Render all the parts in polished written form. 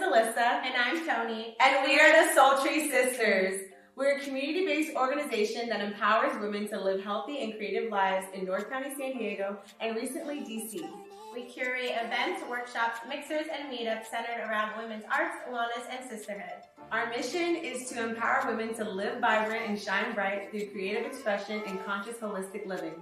Alyssa. And I'm Tony. And we are the Sultry Sisters. We're a community-based organization that empowers women to live healthy and creative lives in North County, San Diego, and recently, DC. We curate events, workshops, mixers, and meetups centered around women's arts, wellness, and sisterhood. Our mission is to empower women to live vibrant and shine bright through creative expression and conscious holistic living.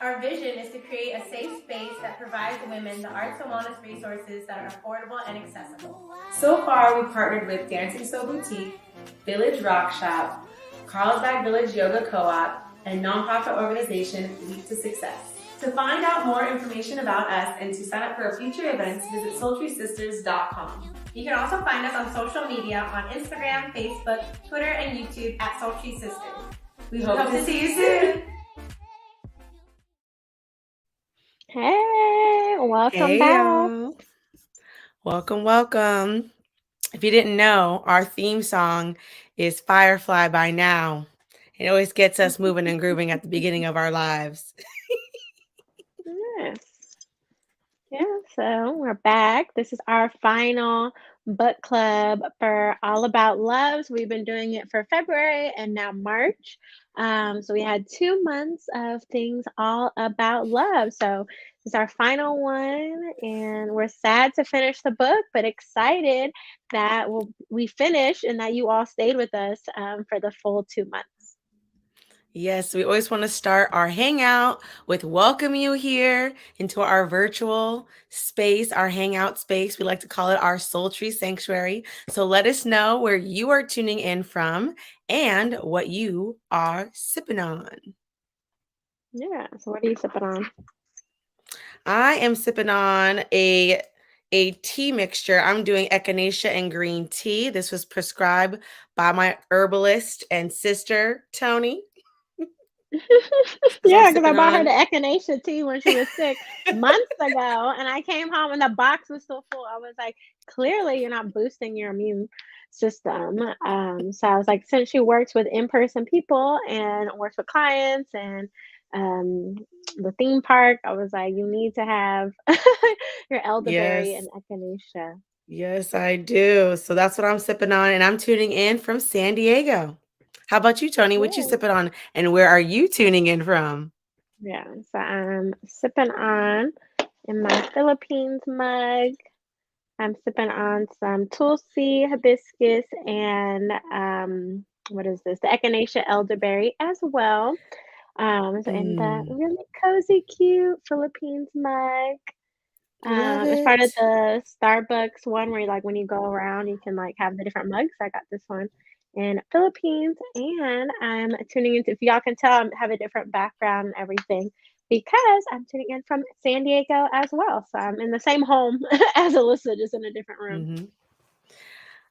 Our vision is to create a safe space that provides women the arts and wellness resources that are affordable and accessible. So far, we've partnered with Dancing So Boutique, Village Rock Shop, Carlsbad Village Yoga Co-op, and nonprofit organization Leap to Success. To find out more information about us and to sign up for our future events, visit sultrysisters.com. You can also find us on social media on Instagram, Facebook, Twitter, and YouTube at Sultry Sisters. We hope to see you soon. Hey, welcome back. Y'all. Welcome. If you didn't know, our theme song is Firefly by Now. It always gets us moving and grooving at the beginning of our lives. Yes. Yeah, so we're back. This is our final book club for All About Loves. We've been doing it for February and now March. So we had 2 months of things all about love. So this is our final one, and we're sad to finish the book, but excited that we finished and that you all stayed with us for the full 2 months. Yes, we always want to start our hangout with welcome you here into our virtual space, our hangout space. We like to call it our sultry sanctuary. So let us know where you are tuning in from and what you are sipping on. Yeah, so what are you sipping on? I am sipping on a tea mixture. I'm doing echinacea and green tea. This was prescribed by my herbalist and sister, Tony. Yeah, because I bought her the echinacea tea when she was sick months ago, and I came home and the box was still full. I was like, clearly you're not boosting your immune system. So I was like, since she works with in-person people and works with clients and the theme park, I was like, you need to have your elderberry and echinacea. Yes, I do. So that's what I'm sipping on, and I'm tuning in from San Diego. How about you, Tony? What you sipping on, and where are you tuning in from? Yeah, so I'm sipping on in my Philippines mug. I'm sipping on some Tulsi hibiscus and what is this? The echinacea elderberry as well. So in the really cozy, cute Philippines mug. It's part of the Starbucks one where like when you go around, you can like have the different mugs. I got this one in Philippines, and I'm tuning into, if y'all can tell, I have a different background and everything because I'm tuning in from San Diego as well. So I'm in the same home as Alyssa, just in a different room. Mm-hmm.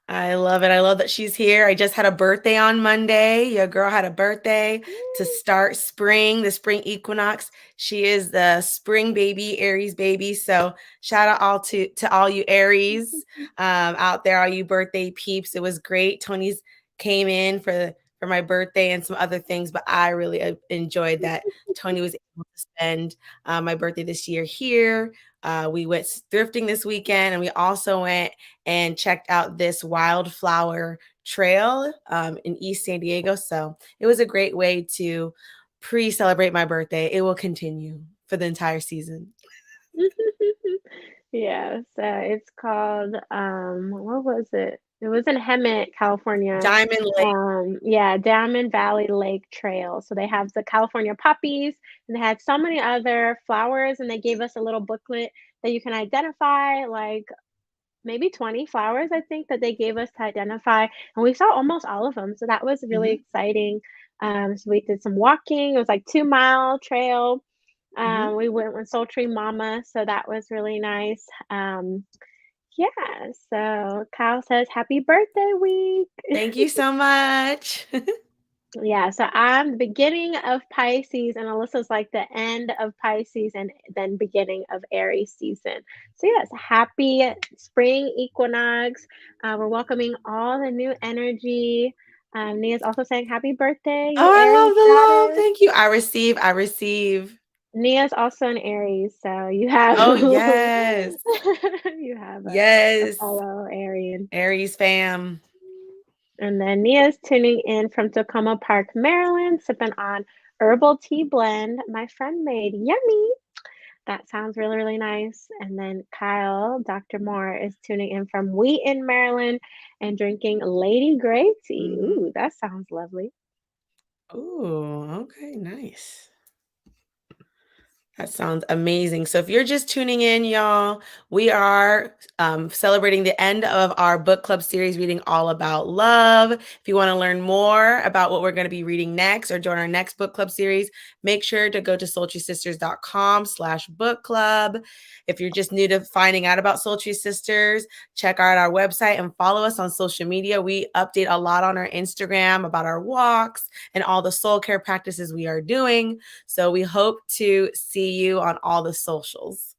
I love it. I love that she's here. I just had a birthday on Monday. Your girl had a birthday to start spring, the spring equinox. She is the spring baby, Aries baby. So shout out all to all you Aries out there, all you birthday peeps. It was great. Tony's came in for my birthday and some other things, but I really enjoyed that Tony was able to spend my birthday this year here. We went thrifting this weekend, and we also went and checked out this wildflower trail in East San Diego. So it was a great way to pre-celebrate my birthday. It will continue for the entire season. Yeah, so it's called, what was it? It was in Hemet, California. Diamond Lake. Diamond Valley Lake Trail. So they have the California poppies, and they had so many other flowers, and they gave us a little booklet that you can identify, like maybe 20 flowers, I think, that they gave us to identify. And we saw almost all of them. So that was really exciting. So we did some walking. It was like 2-mile trail. We went with Sultry Mama, so that was really nice. So Kyle says, happy birthday week. Thank you so much. Yeah, so I'm the beginning of Pisces, and Alyssa's like the end of Pisces and then beginning of Aries season. So yes, happy spring equinox. We're welcoming all the new energy. Nia's also saying happy birthday. Oh, I love the love. Thank you. I receive. Nia's also an Aries, so you have Oh, yes. you have a Yes. fellow Arian. Aries fam. And then Nia's tuning in from Tacoma Park, Maryland, sipping on herbal tea blend my friend made. Yummy. That sounds really, really nice. And then Kyle, Dr. Moore, is tuning in from Wheaton, Maryland, and drinking Lady Grey tea. Mhm. Ooh, that sounds lovely. Ooh, okay, nice. That sounds amazing. So if you're just tuning in, y'all, we are celebrating the end of our book club series, reading all about love. If you want to learn more about what we're going to be reading next or join our next book club series, make sure to go to sultrysisters.com/book club. If you're just new to finding out about Sultry Sisters, check out our website and follow us on social media. We update a lot on our Instagram about our walks and all the soul care practices we are doing. So we hope to see you on all the socials.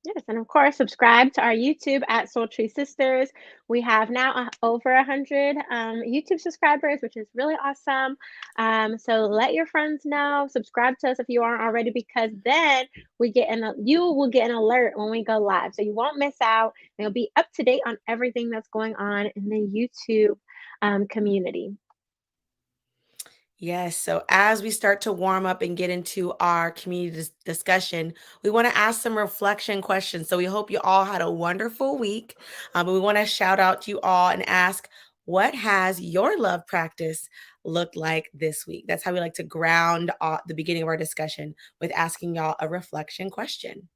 Yes, and of course, subscribe to our YouTube at Sultry Sisters. We have now over 100 YouTube subscribers, which is really awesome. So let your friends know. Subscribe to us if you aren't already, because then you will get an alert when we go live, so you won't miss out. And you'll be up to date on everything that's going on in the YouTube community. Yes. So as we start to warm up and get into our community discussion, we want to ask some reflection questions. So we hope you all had a wonderful week. But we want to shout out to you all and ask, what has your love practice looked like this week? That's how we like to ground the beginning of our discussion, with asking y'all a reflection question.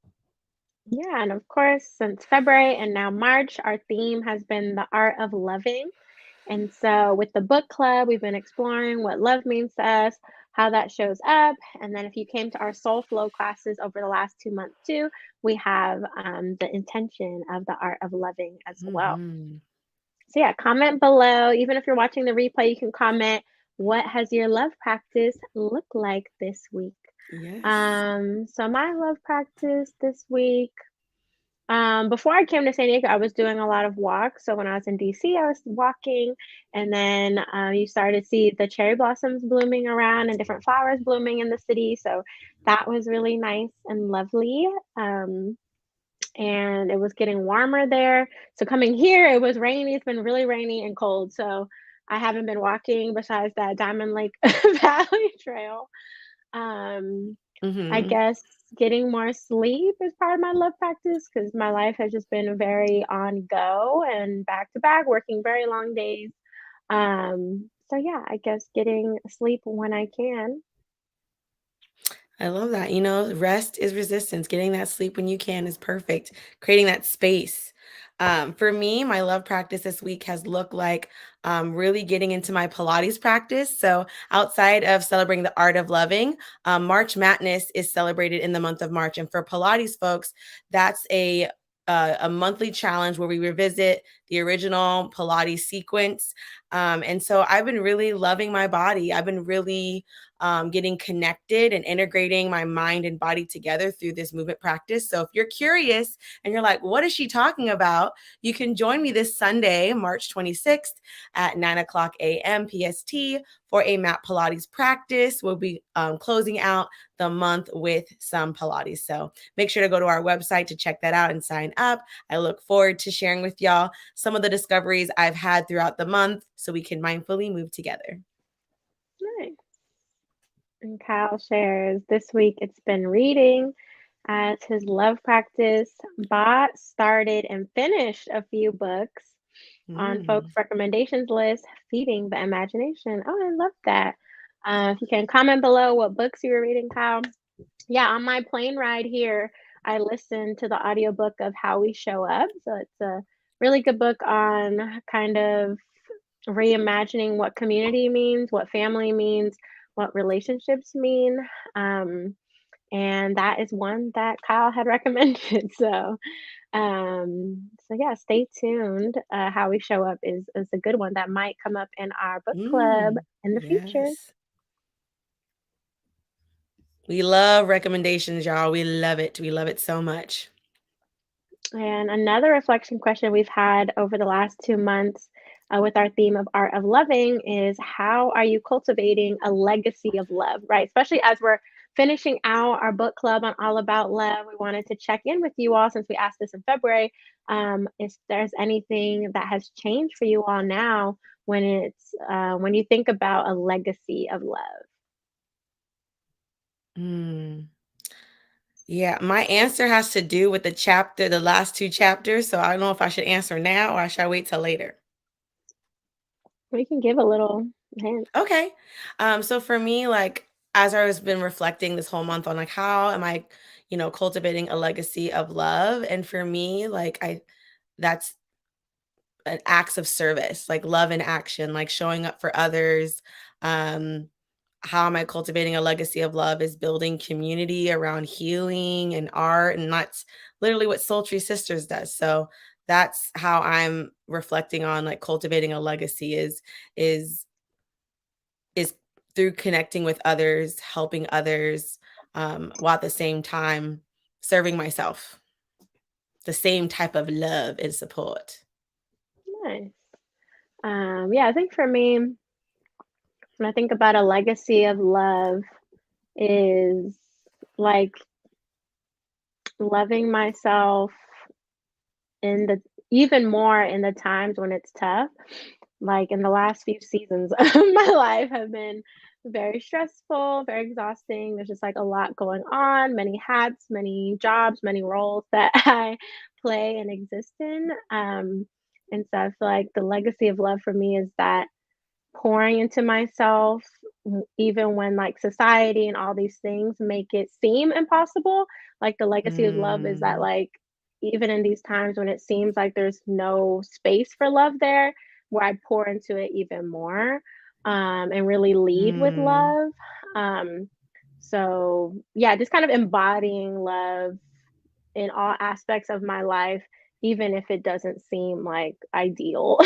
Yeah, and of course, since February and now March, our theme has been the art of loving. And so, with the book club, we've been exploring what love means to us, how that shows up. And then, if you came to our Soul Flow classes over the last 2 months, too, we have the intention of the art of loving as well. Mhm. So, yeah, comment below. Even if you're watching the replay, you can comment, what has your love practice looked like this week? Yes. So, my love practice this week. Before I came to San Diego, I was doing a lot of walks. So when I was in DC, I was walking, and then you started to see the cherry blossoms blooming around and different flowers blooming in the city. So that was really nice and lovely. And it was getting warmer there. So coming here, it was rainy. It's been really rainy and cold. So I haven't been walking besides that Diamond Lake Valley Trail. I Mhm. guess getting more sleep is part of my love practice, because my life has just been very on go and back to back, working very long days. So yeah, I guess getting sleep when I can. I love that. Rest is resistance. Getting that sleep when you can is perfect. Creating that space. For me, my love practice this week has looked like really getting into my Pilates practice. So, outside of celebrating the art of loving, March Madness is celebrated in the month of March. And for Pilates folks, that's a monthly challenge where we revisit the original Pilates sequence. And so I've been really loving my body. I've been really getting connected and integrating my mind and body together through this movement practice. So if you're curious and you're like, what is she talking about? You can join me this Sunday, March 26th at 9:00 a.m. PST for a mat Pilates practice. We'll be closing out the month with some Pilates. So make sure to go to our website to check that out and sign up. I look forward to sharing with y'all some of the discoveries I've had throughout the month so we can mindfully move together. Nice. And Kyle shares, this week it's been reading as his love practice. Bought, started, and finished a few books on folks' Mm. recommendations list, feeding the imagination. Oh, I love that. If you can comment below what books you were reading, Kyle. Yeah, on my plane ride here, I listened to the audiobook of How We Show Up. So it's a really good book on kind of reimagining what community means, what family means, what relationships mean. And that is one that Kyle had recommended. So yeah, stay tuned. How We Show Up is a good one that might come up in our book club in the future. Yes. We love recommendations, y'all. We love it. We love it so much. And another reflection question we've had over the last 2 months with our theme of art of loving is, how are you cultivating a legacy of love, right? Especially as we're finishing out our book club on All About Love, we wanted to check in with you all since we asked this in February. If there's anything that has changed for you all now when you think about a legacy of love. Mm. Yeah, my answer has to do with the last two chapters. So I don't know if I should answer now or should I wait till later. We can give a little hint. Okay. So for me, like as I was been reflecting this whole month on like how am I, cultivating a legacy of love. And for me, that's an acts of service, like love in action, like showing up for others. Um, how am I cultivating a legacy of love is building community around healing and art. And that's literally what Sultry Sisters does. So that's how I'm reflecting on like cultivating a legacy is is through connecting with others, helping others, while at the same time serving myself. The same type of love and support. Nice. Yeah, I think for me, when I think about a legacy of love, is like loving myself in the even more in the times when it's tough. Like in the last few seasons of my life have been very stressful, very exhausting. There's just like a lot going on, many hats, many jobs, many roles that I play and exist in. And so I feel like the legacy of love for me is that pouring into myself, even when like society and all these things make it seem impossible. Like the legacy of love is that Mm, like even in these times when it seems like there's no space for love there, where I pour into it even more, and really lead with mm, love. So yeah, just kind of embodying love in all aspects of my life, even if it doesn't seem like ideal.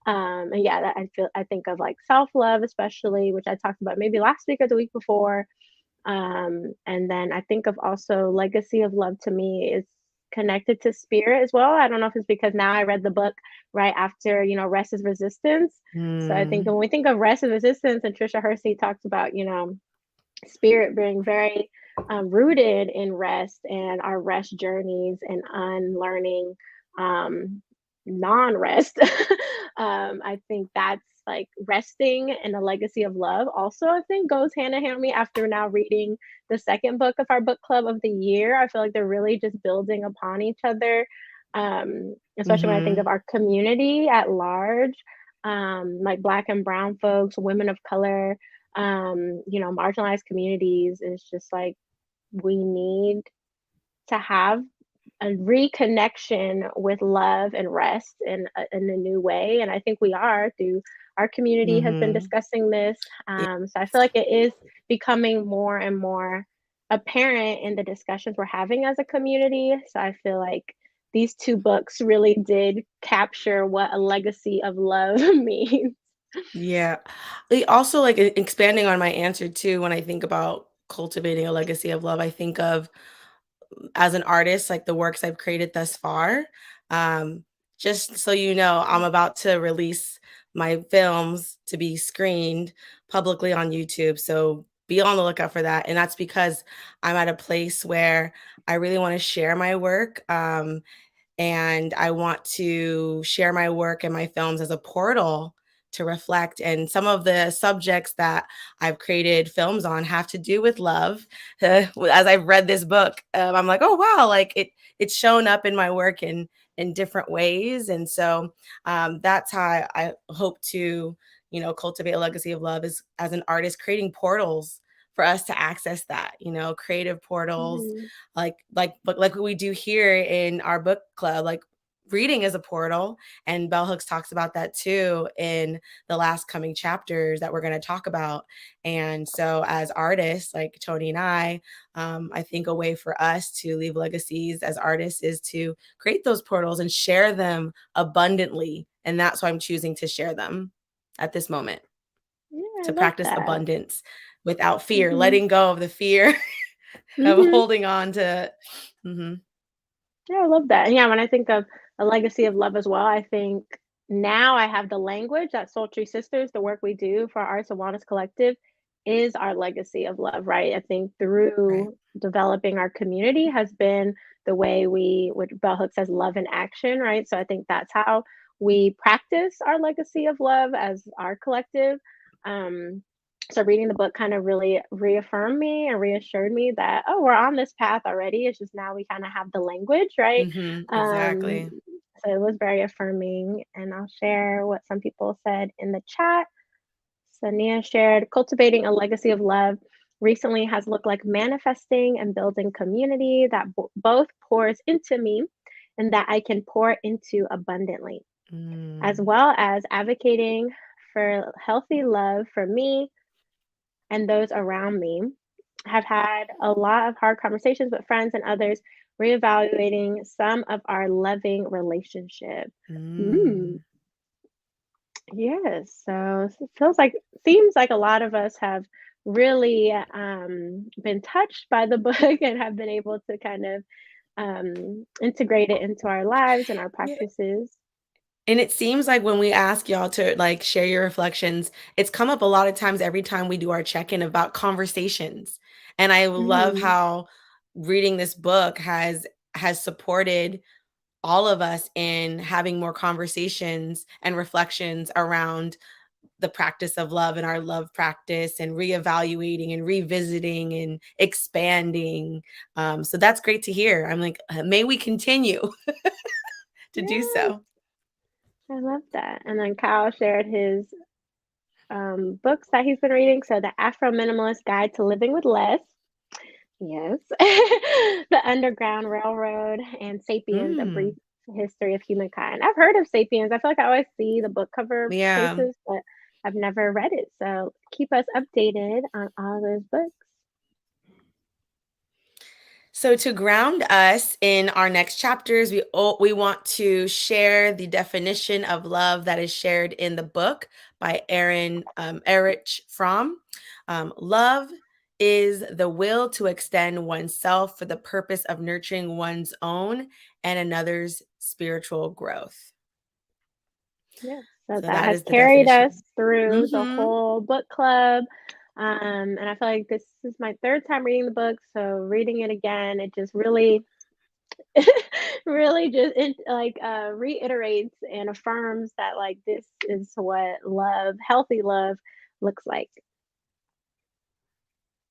And yeah, that I think of like self love, especially, which I talked about maybe last week or the week before. And then I think of also legacy of love to me is connected to spirit as well. I don't know if it's because now I read the book right after, Rest is Resistance. So I think mm, when we think of Rest is Resistance, and Trisha Hersey talks about, spirit being very rooted in rest and our rest journeys and unlearning um, non-rest. I think that's like resting and the legacy of love also I think goes hand in hand with me after now reading the second book of our book club of the year. I feel like they're really just building upon each other, especially when I think of mhm, our community at large, like Black and Brown folks, women of color, marginalized communities. Is just like we need to have a reconnection with love and rest in a new way. And I think we are through our community has been mhm. discussing this. Yes. So I feel like it is becoming more and more apparent in the discussions we're having as a community. So I feel like these two books really did capture what a legacy of love means. Yeah. Also, like, expanding on my answer too, when I think about cultivating a legacy of love, I think of as an artist, like the works I've created thus far. Um, just so you know, I'm about to release my films to be screened publicly on YouTube. So be on the lookout for that. And that's because I'm at a place where I really want to share my work. And I want to share my work and my films as a portal to reflect. And some of the subjects that I've created films on have to do with love. As I've read this book, I'm like, oh wow, like it's shown up in my work in different ways. And so that's how I hope to, cultivate a legacy of love is as an artist, creating portals for us to access that, creative portals Mhm. like what we do here in our book club, like reading is a portal, and bell hooks talks about that too in the last coming chapters that we're going to talk about. And so as artists like Tony and I think a way for us to leave legacies as artists is to create those portals and share them abundantly, and that's why I'm choosing to share them at this moment, Yeah, I to love practice that. abundance without fear, Mhm. letting go of the fear of Mhm. holding on to. Mhm. Yeah, I love that. And yeah, when I think of a legacy of love as well, I think now I have the language that Sultry Sisters, the work we do for our Arts and Wellness Collective, is our legacy of love, right? I think through developing our community has been the way what Bell Hooks says, love in action, right? So I think that's how we practice our legacy of love as our collective. So reading the book kind of really reaffirmed me and reassured me that, oh, we're on this path already. It's just now we kind of have the language, right? Exactly. So it was very affirming. And I'll share what some people said in the chat. So Nia shared, cultivating a legacy of love recently has looked like manifesting and building community that both pours into me and that I can pour into abundantly, as well as advocating for healthy love for me and those around me. Have had a lot of hard conversations with friends and others, reevaluating some of our loving relationship. Yes, so it seems like a lot of us have really been touched by the book and have been able to kind of integrate it into our lives and our Yeah. practices. And it seems like when we ask y'all to like share your reflections, it's come up a lot of times every time we do our check-in about conversations. And I love how reading this book has supported all of us in having more conversations and reflections around the practice of love and our love practice and reevaluating and revisiting and expanding. So that's great to hear. I'm like, may we continue to do so. I love that. And then Kyle shared his books that he's been reading. So the Afro Minimalist Guide to Living with Less. Yes. The Underground Railroad and Sapiens, A Brief History of Humankind. I've heard of Sapiens. I feel like I always see the book cover places, but I've never read it. So keep us updated on all those books. So to ground us in our next chapters, we want to share the definition of love that is shared in the book by Erich Fromm. Love is the will to extend oneself for the purpose of nurturing one's own and another's spiritual growth. Yeah, so that has carried us through the whole book club. And I feel like this is my third time reading the book, so reading it again, it just really, really just reiterates and affirms that like this is what love, healthy love, looks like.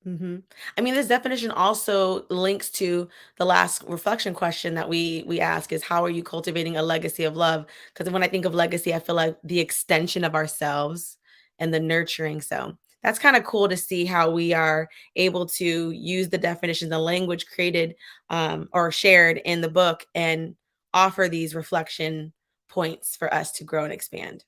I mean, this definition also links to the last reflection question that we ask is, how are you cultivating a legacy of love? Because when I think of legacy, I feel like the extension of ourselves and the nurturing. So that's kind of cool to see how we are able to use the definition, the language created or shared in the book, and offer these reflection points for us to grow and expand.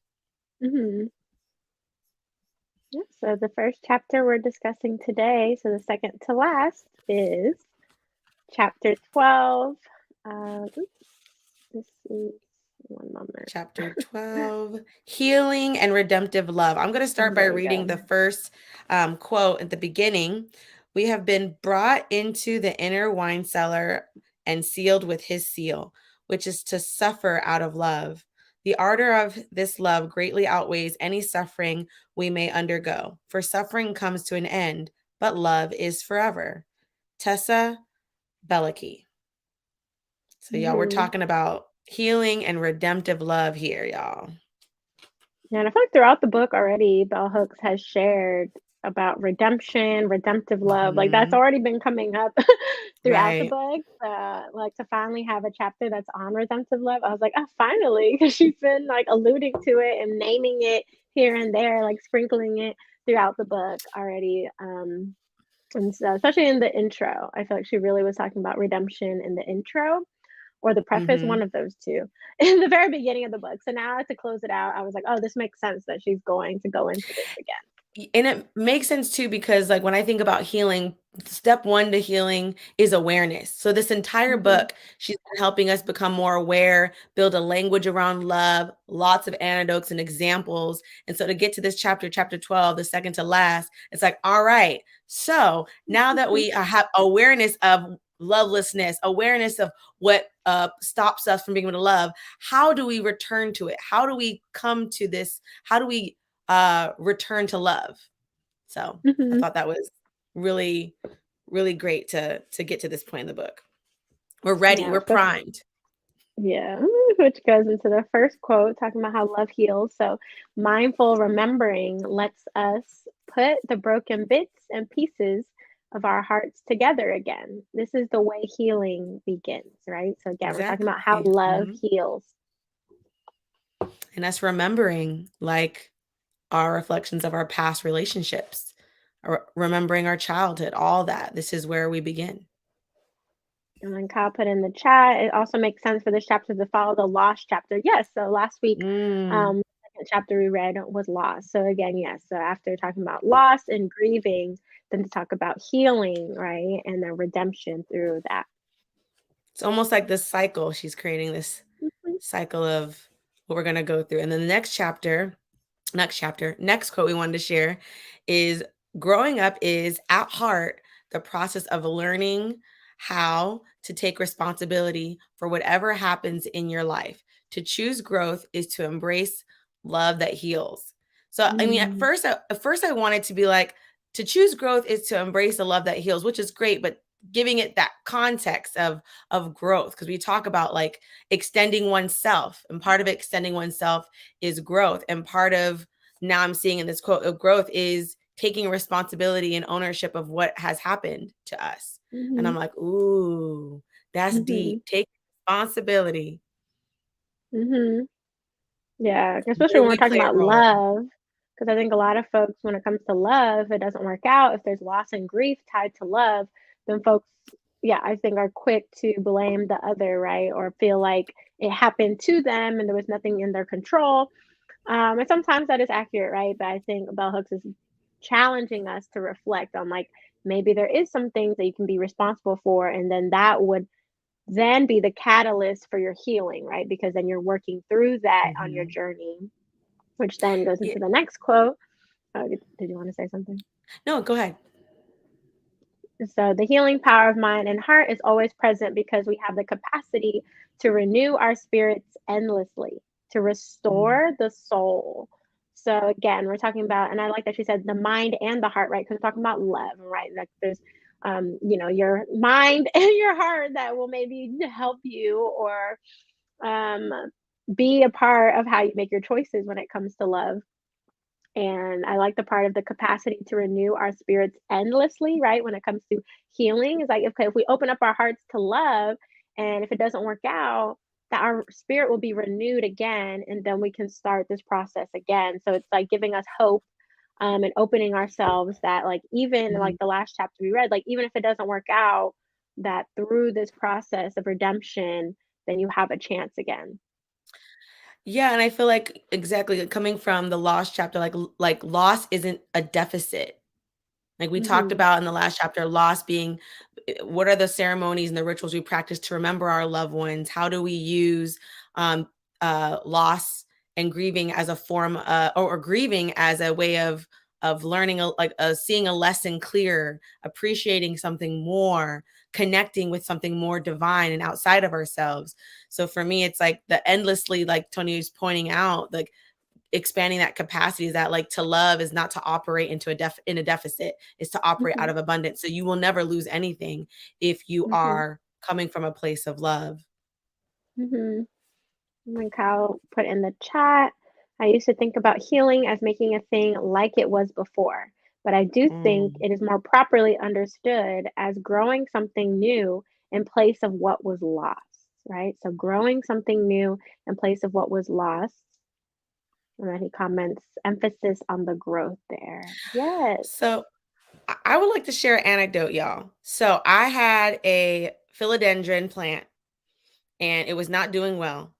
Yeah, so the first chapter we're discussing today, so the second to last, is chapter 12. This is one moment. Chapter 12, Healing and Redemptive Love. I'm going to start by reading the first quote at the beginning. We have been brought into the inner wine cellar and sealed with his seal, which is to suffer out of love. The ardor of this love greatly outweighs any suffering we may undergo, for suffering comes to an end, but love is forever. Tessa Bellicki. So y'all, we're talking about healing and redemptive love here, y'all. Yeah, and I feel like throughout the book already, Bell Hooks has shared about redemption, redemptive love. Like that's already been coming up throughout the book. Like to finally have a chapter that's on redemptive love, I was like, oh, finally, because she's been like alluding to it and naming it here and there, like sprinkling it throughout the book already. And so, especially in the intro, I feel like she really was talking about redemption in the intro or the preface, one of those two, in the very beginning of the book. So now to close it out, I was like, oh, this makes sense that she's going to go into this again. And it makes sense too, because like when I think about healing, step one to healing is awareness. So this entire book, she's been helping us become more aware, build a language around love, lots of anecdotes and examples. And so to get to this chapter 12, the second to last, it's like, all right, so now that we have awareness of lovelessness, awareness of what stops us from being able to love, how do we return to it? How do we come to this? How do we return to love? So I thought that was really, really great to get to this point in the book. We're ready. Yeah, We're primed. yeah, which goes into the first quote talking about how love heals. So, mindful remembering lets us put the broken bits and pieces of our hearts together again. This is the way healing begins, right? So, again, we're talking about how Exactly. love heals. And us remembering like our reflections of our past relationships, or remembering our childhood, all that. This is where we begin. And then Kyle put in the chat, it also makes sense for this chapter to follow the loss chapter. Yes, so last week, the second chapter we read was loss. So again, yes, so after talking about loss and grieving, then to talk about healing, right? And then redemption through that. It's almost like this cycle. She's creating this cycle of what we're going to go through. And then the next quote we wanted to share is, growing up is at heart the process of learning how to take responsibility for whatever happens in your life. To choose growth is to embrace love that heals. So, I mean, at first I wanted to be like, to choose growth is to embrace the love that heals, which is great, but giving it that context of growth, because we talk about like extending oneself, and part of extending oneself is growth, and part of, now I'm seeing in this quote, of growth is taking responsibility and ownership of what has happened to us. And I'm like, ooh, that's deep. Take responsibility. Yeah, especially when we're talking about love, because I think a lot of folks, when it comes to love, it doesn't work out. If there's loss and grief tied to love, then folks, yeah, I think are quick to blame the other, right? Or feel like it happened to them and there was nothing in their control. And sometimes that is accurate, right? But I think bell hooks is challenging us to reflect on like maybe there is some things that you can be responsible for, and then that would then be the catalyst for your healing, right? Because then you're working through that on your journey, which then goes into the next quote. Oh, did you want to say something? No, go ahead. So, the healing power of mind and heart is always present because we have the capacity to renew our spirits endlessly, to restore the soul. So, again, we're talking about, and I like that she said the mind and the heart, right? Because we're talking about love, right? Like there's, your mind and your heart that will maybe help you or be a part of how you make your choices when it comes to love. And I like the part of the capacity to renew our spirits endlessly, right? When it comes to healing, it's like, okay, if we open up our hearts to love, and if it doesn't work out, that our spirit will be renewed again, and then we can start this process again. So it's like giving us hope, and opening ourselves that, like, even like the last chapter we read, like, even if it doesn't work out, that through this process of redemption, then you have a chance again. Yeah, and I feel like exactly coming from the loss chapter, like loss isn't a deficit. Like we talked about in the last chapter, loss being, what are the ceremonies and the rituals we practice to remember our loved ones? How do we use loss and grieving as a form, or grieving as a way of learning, seeing a lesson clearer, appreciating something more, connecting with something more divine and outside of ourselves. So for me, it's like the endlessly, like Tony was pointing out, like expanding that capacity is that, like, to love is not to operate into in a deficit, is to operate out of abundance. So you will never lose anything if you are coming from a place of love. And Kyle put in the chat, I used to think about healing as making a thing like it was before, but I do think it is more properly understood as growing something new in place of what was lost, right? So growing something new in place of what was lost. And then he comments, emphasis on the growth there. Yes. So I would like to share an anecdote, y'all. So I had a philodendron plant and it was not doing well,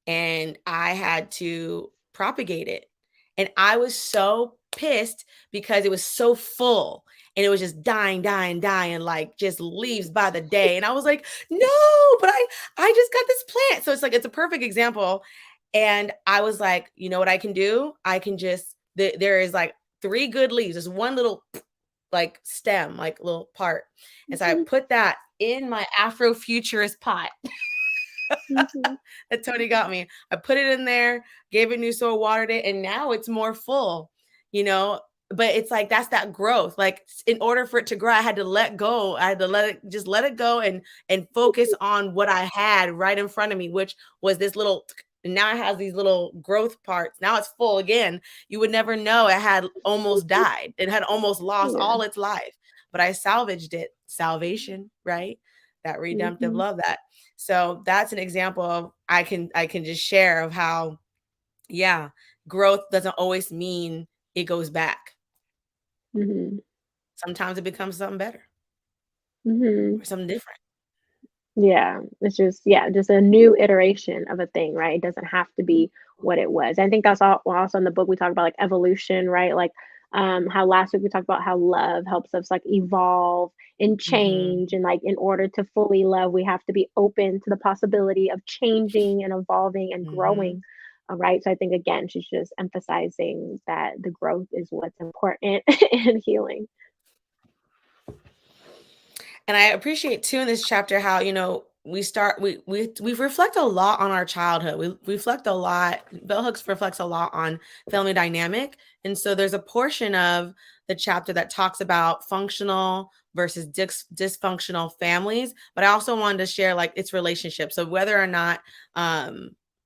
and I had to propagate it. And I was so pissed because it was so full and it was just dying, like just leaves by the day. And I was like, no, but I just got this plant. So it's like, it's a perfect example. And I was like, you know what I can do? I can just, there is like 3 good leaves. There's one little like stem, like little part. And so I put that in my Afrofuturist pot. That Tony got me. I put it in there, gave it new soil, watered it, and now it's more full. You know, but it's like, that's that growth. Like, in order for it to grow, I had to let go. I had to let it go and focus on what I had right in front of me, which was this little, and now it has these little growth parts. Now it's full again. You would never know it had almost died. It had almost lost Yeah. all its life, but I salvaged it. Salvation, right? That redemptive love. That. So that's an example of, I can just share of how, yeah, growth doesn't always mean it goes back. Mm-hmm. Sometimes it becomes something better Mm-hmm. or something different. Yeah, it's just just a new iteration of a thing, right? It doesn't have to be what it was. I think that's also in the book we talk about like evolution, right? Like how last week we talked about how love helps us like evolve and Mm-hmm. change, and like in order to fully love, we have to be open to the possibility of changing and evolving and Mm-hmm. growing. Right. So I think again, she's just emphasizing that the growth is what's important in healing. And I appreciate too in this chapter how, we reflect a lot on our childhood. We reflect a lot. Bell Hooks reflects a lot on family dynamic. And so there's a portion of the chapter that talks about functional versus dysfunctional families. But I also wanted to share like its relationship. So whether or not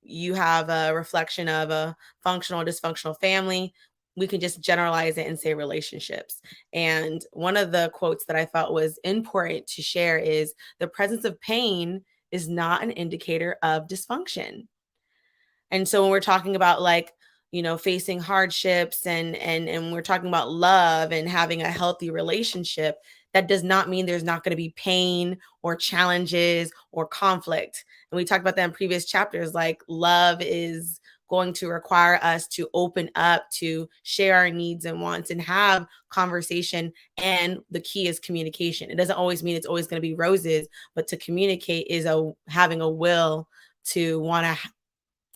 you have a reflection of a functional or dysfunctional family, we can just generalize it and say relationships. And one of the quotes that I felt was important to share is, the presence of pain is not an indicator of dysfunction. And so when we're talking about like, facing hardships and we're talking about love and having a healthy relationship, that does not mean there's not going to be pain or challenges or conflict. And we talked about that in previous chapters. Like, love is going to require us to open up, to share our needs and wants and have conversation. And the key is communication. It doesn't always mean it's always going to be roses, but to communicate is having a will to want to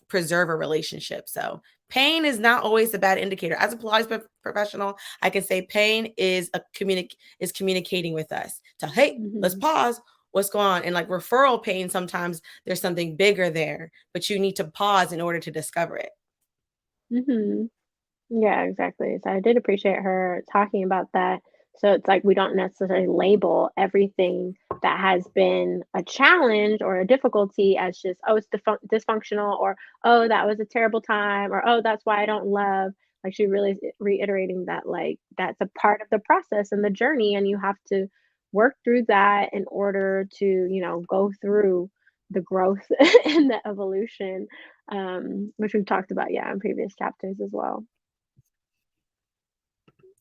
preserve a relationship. So pain is not always a bad indicator. As a Pilates professional, I can say pain is communicating with us to, hey, let's Hmm. pause. What's going on? And like referral pain, sometimes there's something bigger there, but you need to pause in order to discover it. Hmm. Yeah, exactly. So I did appreciate her talking about that. So it's like we don't necessarily label everything that has been a challenge or a difficulty as just, oh, it's dysfunctional, or, oh, that was a terrible time, or, oh, that's why I don't love. Like she really is reiterating that, like, that's a part of the process and the journey. And you have to work through that in order to, go through the growth and the evolution, which we've talked about, yeah, in previous chapters as well.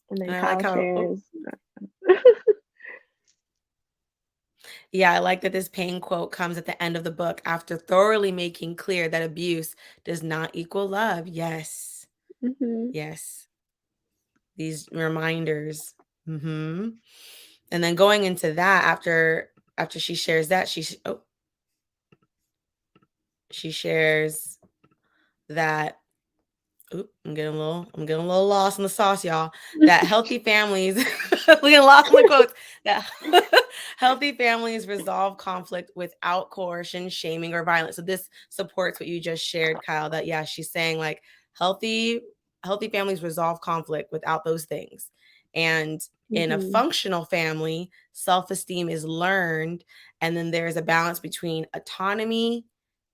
And then And I like Kyle how, shares. yeah, I like that this pain quote comes at the end of the book after thoroughly making clear that abuse does not equal love. Yes. Hmm. Yes. These reminders. And then going into that, after she shares that, she shares that, I'm getting a little lost in the sauce, y'all. That healthy families, we get lost in the quotes. That healthy families resolve conflict without coercion, shaming, or violence. So this supports what you just shared, Kyle. That, yeah, she's saying like healthy families resolve conflict without those things. And in a Hmm. functional family, self-esteem is learned, and then there's a balance between autonomy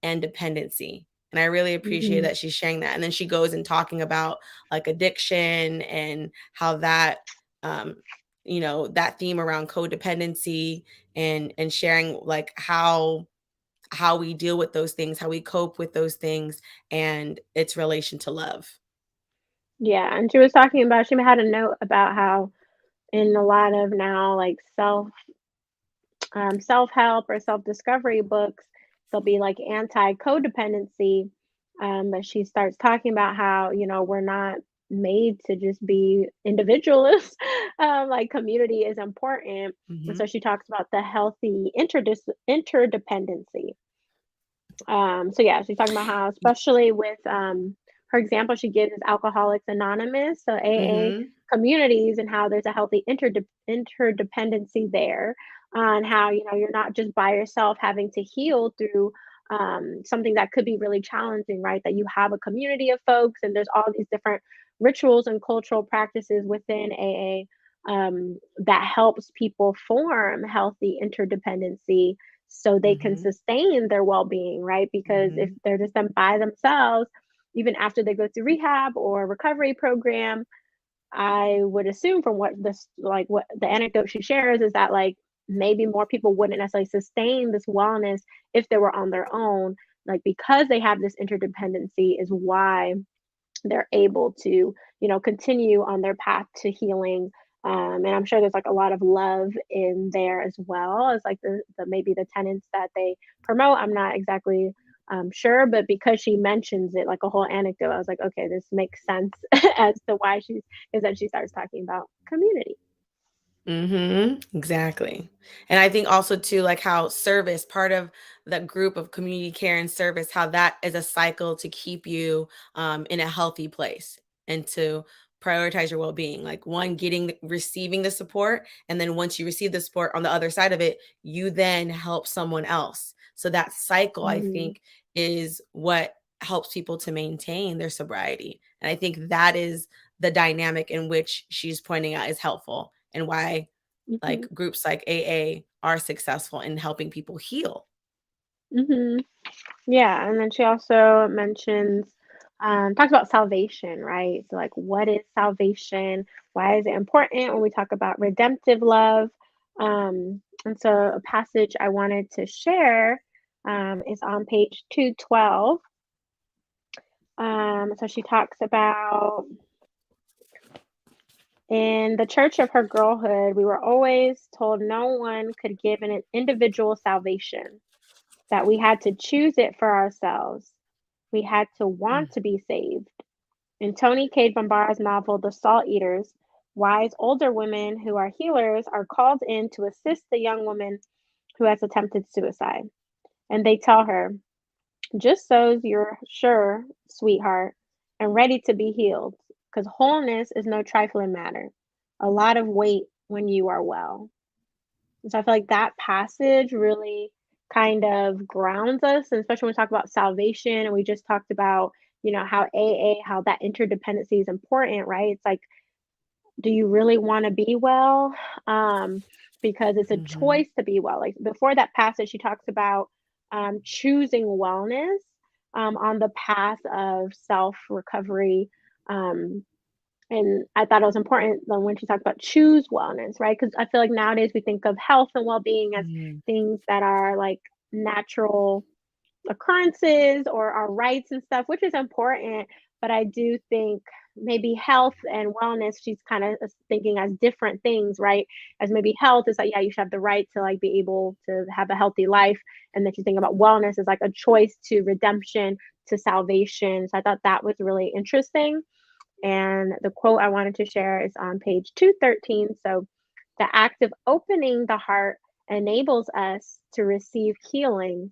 and dependency. And I really appreciate Hmm. that she's sharing that. And then she goes and talking about like addiction and how that, that theme around codependency and sharing like how we deal with those things, how we cope with those things, and its relation to love. Yeah, and she was talking about, she had a note about how in a lot of now like self-help or self-discovery books, they'll be like anti-codependency. But she starts talking about how, we're not made to just be individualists. Like community is important. And so Hmm. she talks about the healthy interdependency. So yeah, she's talking about how, especially with her example she gives is Alcoholics Anonymous, so AA Hmm. communities, and how there's a healthy interdependency there, on how you're not just by yourself having to heal through something that could be really challenging, right? That you have a community of folks, and there's all these different rituals and cultural practices within AA that helps people form healthy interdependency so they can Mm-hmm. sustain their well-being, right? Because if Mm-hmm. they're just them by themselves, even after they go through rehab or recovery program, I would assume from what this like what the anecdote she shares is that like maybe more people wouldn't necessarily sustain this wellness if they were on their own. Like because they have this interdependency is why they're able to, continue on their path to healing. And I'm sure there's like a lot of love in there as well as like the maybe the tenets that they promote. I'm not exactly sure, but because she mentions it like a whole anecdote, I was like, okay, this makes sense as to why she's is that she starts talking about community. Exactly. And I think also too, like how service, part of the group of community care and service, how that is a cycle to keep you in a healthy place and to prioritize your well-being. Like one, receiving the support, and then once you receive the support on the other side of it, you then help someone else. So that cycle, I Mhm. think, is what helps people to maintain their sobriety. And I think that is the dynamic in which she's pointing out is helpful and why like Mhm. groups like AA are successful in helping people heal. Mhm. Yeah, and then she also mentions, talks about salvation, right? So, like, what is salvation? Why is it important when we talk about redemptive love? And so, a passage I wanted to share is on page 212. So, she talks about in the church of her girlhood, we were always told no one could give an individual salvation, that we had to choose it for ourselves. We had to Mm, want to be saved. In Toni Cade Bambara's novel, The Salt Eaters, wise older women who are healers are called in to assist the young woman who has attempted suicide. And they tell her, just so you're sure, sweetheart, and ready to be healed, because wholeness is no trifling matter. A lot of weight when you are well. So I feel like that passage really kind of grounds us, and especially when we talk about salvation and we just talked about, how AA, how that interdependency is important, right? It's like, do you really want to be well? Because it's a mhm, choice to be well. Like before that passage, she talks about choosing wellness on the path of self recovery. Um, and I thought it was important when she talked about choose wellness, right? Because I feel like nowadays we think of health and well being as mhm, things that are like natural occurrences or our rights and stuff, which is important. But I do think maybe health and wellness, she's kind of thinking as different things, right? As maybe health is like, yeah, you should have the right to like be able to have a healthy life. And then she's thinking about wellness as like a choice to redemption, to salvation. So I thought that was really interesting. And the quote I wanted to share is on page 213. So, the act of opening the heart enables us to receive healing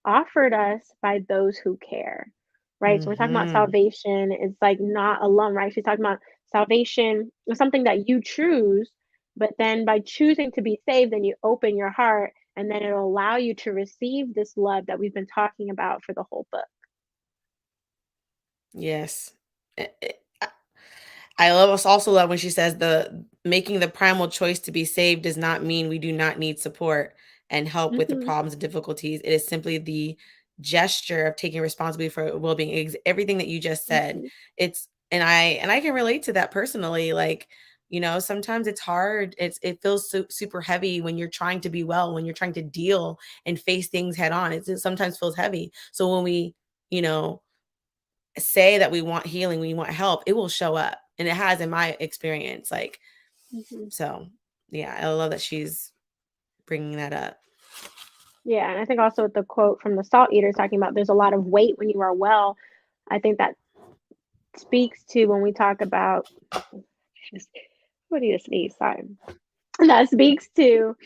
offered us by those who care. Right? So, we're talking about mhm. salvation. It's like not alone, right? She's talking about salvation is something that you choose, but then by choosing to be saved, then you open your heart and then it'll allow you to receive this love that we've been talking about for the whole book. Yes. I also love when she says the making the primal choice to be saved does not mean we do not need support and help with the Hmm. problems and difficulties. It is simply the gesture of taking responsibility for well-being. Everything that you just said. Hmm. And I can relate to that personally. Like, sometimes it's hard. It feels super heavy when you're trying to be well, when you're trying to deal and face things head on. It sometimes feels heavy. So when we, you know, say that we want healing, we want help, it will show up. And it has in my experience. Like, Hmm. so yeah, I love that she's bringing that up. Yeah, and I think also with the quote from the Salt Eaters talking about there's a lot of weight when you are well, I think that speaks to when we talk about what do you sneeze? Sorry. That speaks to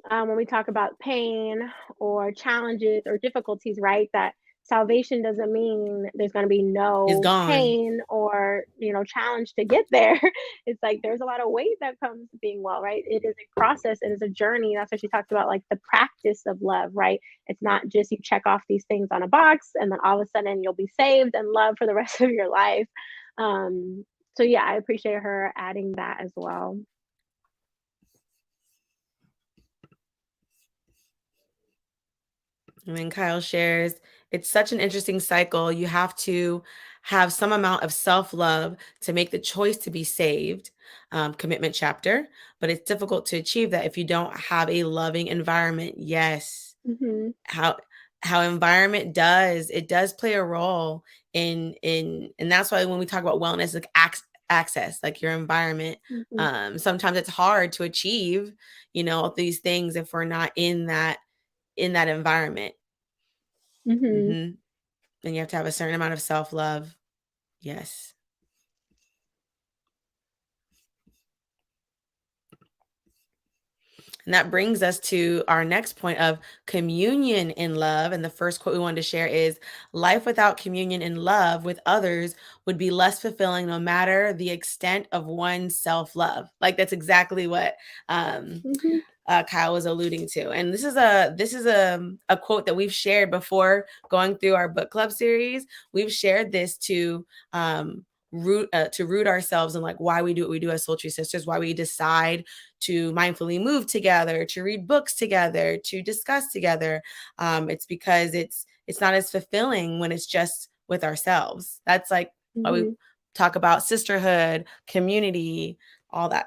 when we talk about pain or challenges or difficulties, right? That salvation doesn't mean there's going to be It's no gone. pain or challenge to get there. It's like there's a lot of weight that comes to being well, right? It is a process, it is a journey. That's what she talks about, like the practice of love, right? It's not just you check off these things on a box and then all of a sudden you'll be saved and loved for the rest of your life. um So yeah, I appreciate her adding that as well. And then Kyle shares, it's such an interesting cycle. You have to have some amount of self love to make the choice to be saved, commitment chapter. But it's difficult to achieve that if you don't have a loving environment. Yes. Mhm. How environment does play a role in and that's why when we talk about wellness, like access, like your environment, Mhm. sometimes it's hard to achieve, these things if we're not in that environment. Mhm. And you have to have a certain amount of self-love. Yes. And that brings us to our next point of communion in love. And the first quote we wanted to share is, life without communion in love with others would be less fulfilling no matter the extent of one's self-love. Like that's exactly what Mhm. Kyle was alluding to. And this is a quote that we've shared before going through our book club series. We've shared this to root ourselves in like why we do what we do as Sultry Sisters, why we decide to mindfully move together, to read books together, to discuss together. It's because it's not as fulfilling when it's just with ourselves. That's like why we Mhm. talk about sisterhood, community, all that.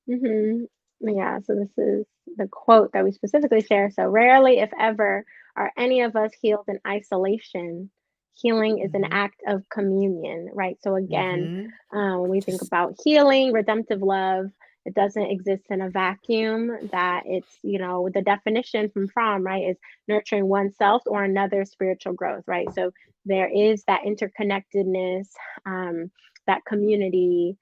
Mhm. Yeah, so this is the quote that we specifically share. So rarely, if ever, are any of us healed in isolation. Healing is an Mm-hmm. act of communion, right? So again, Mm-hmm. when we think Just about healing, redemptive love, it doesn't exist in a vacuum. That it's, the definition from Fromm, right, is nurturing oneself or another spiritual growth, right? So there is that interconnectedness, that community,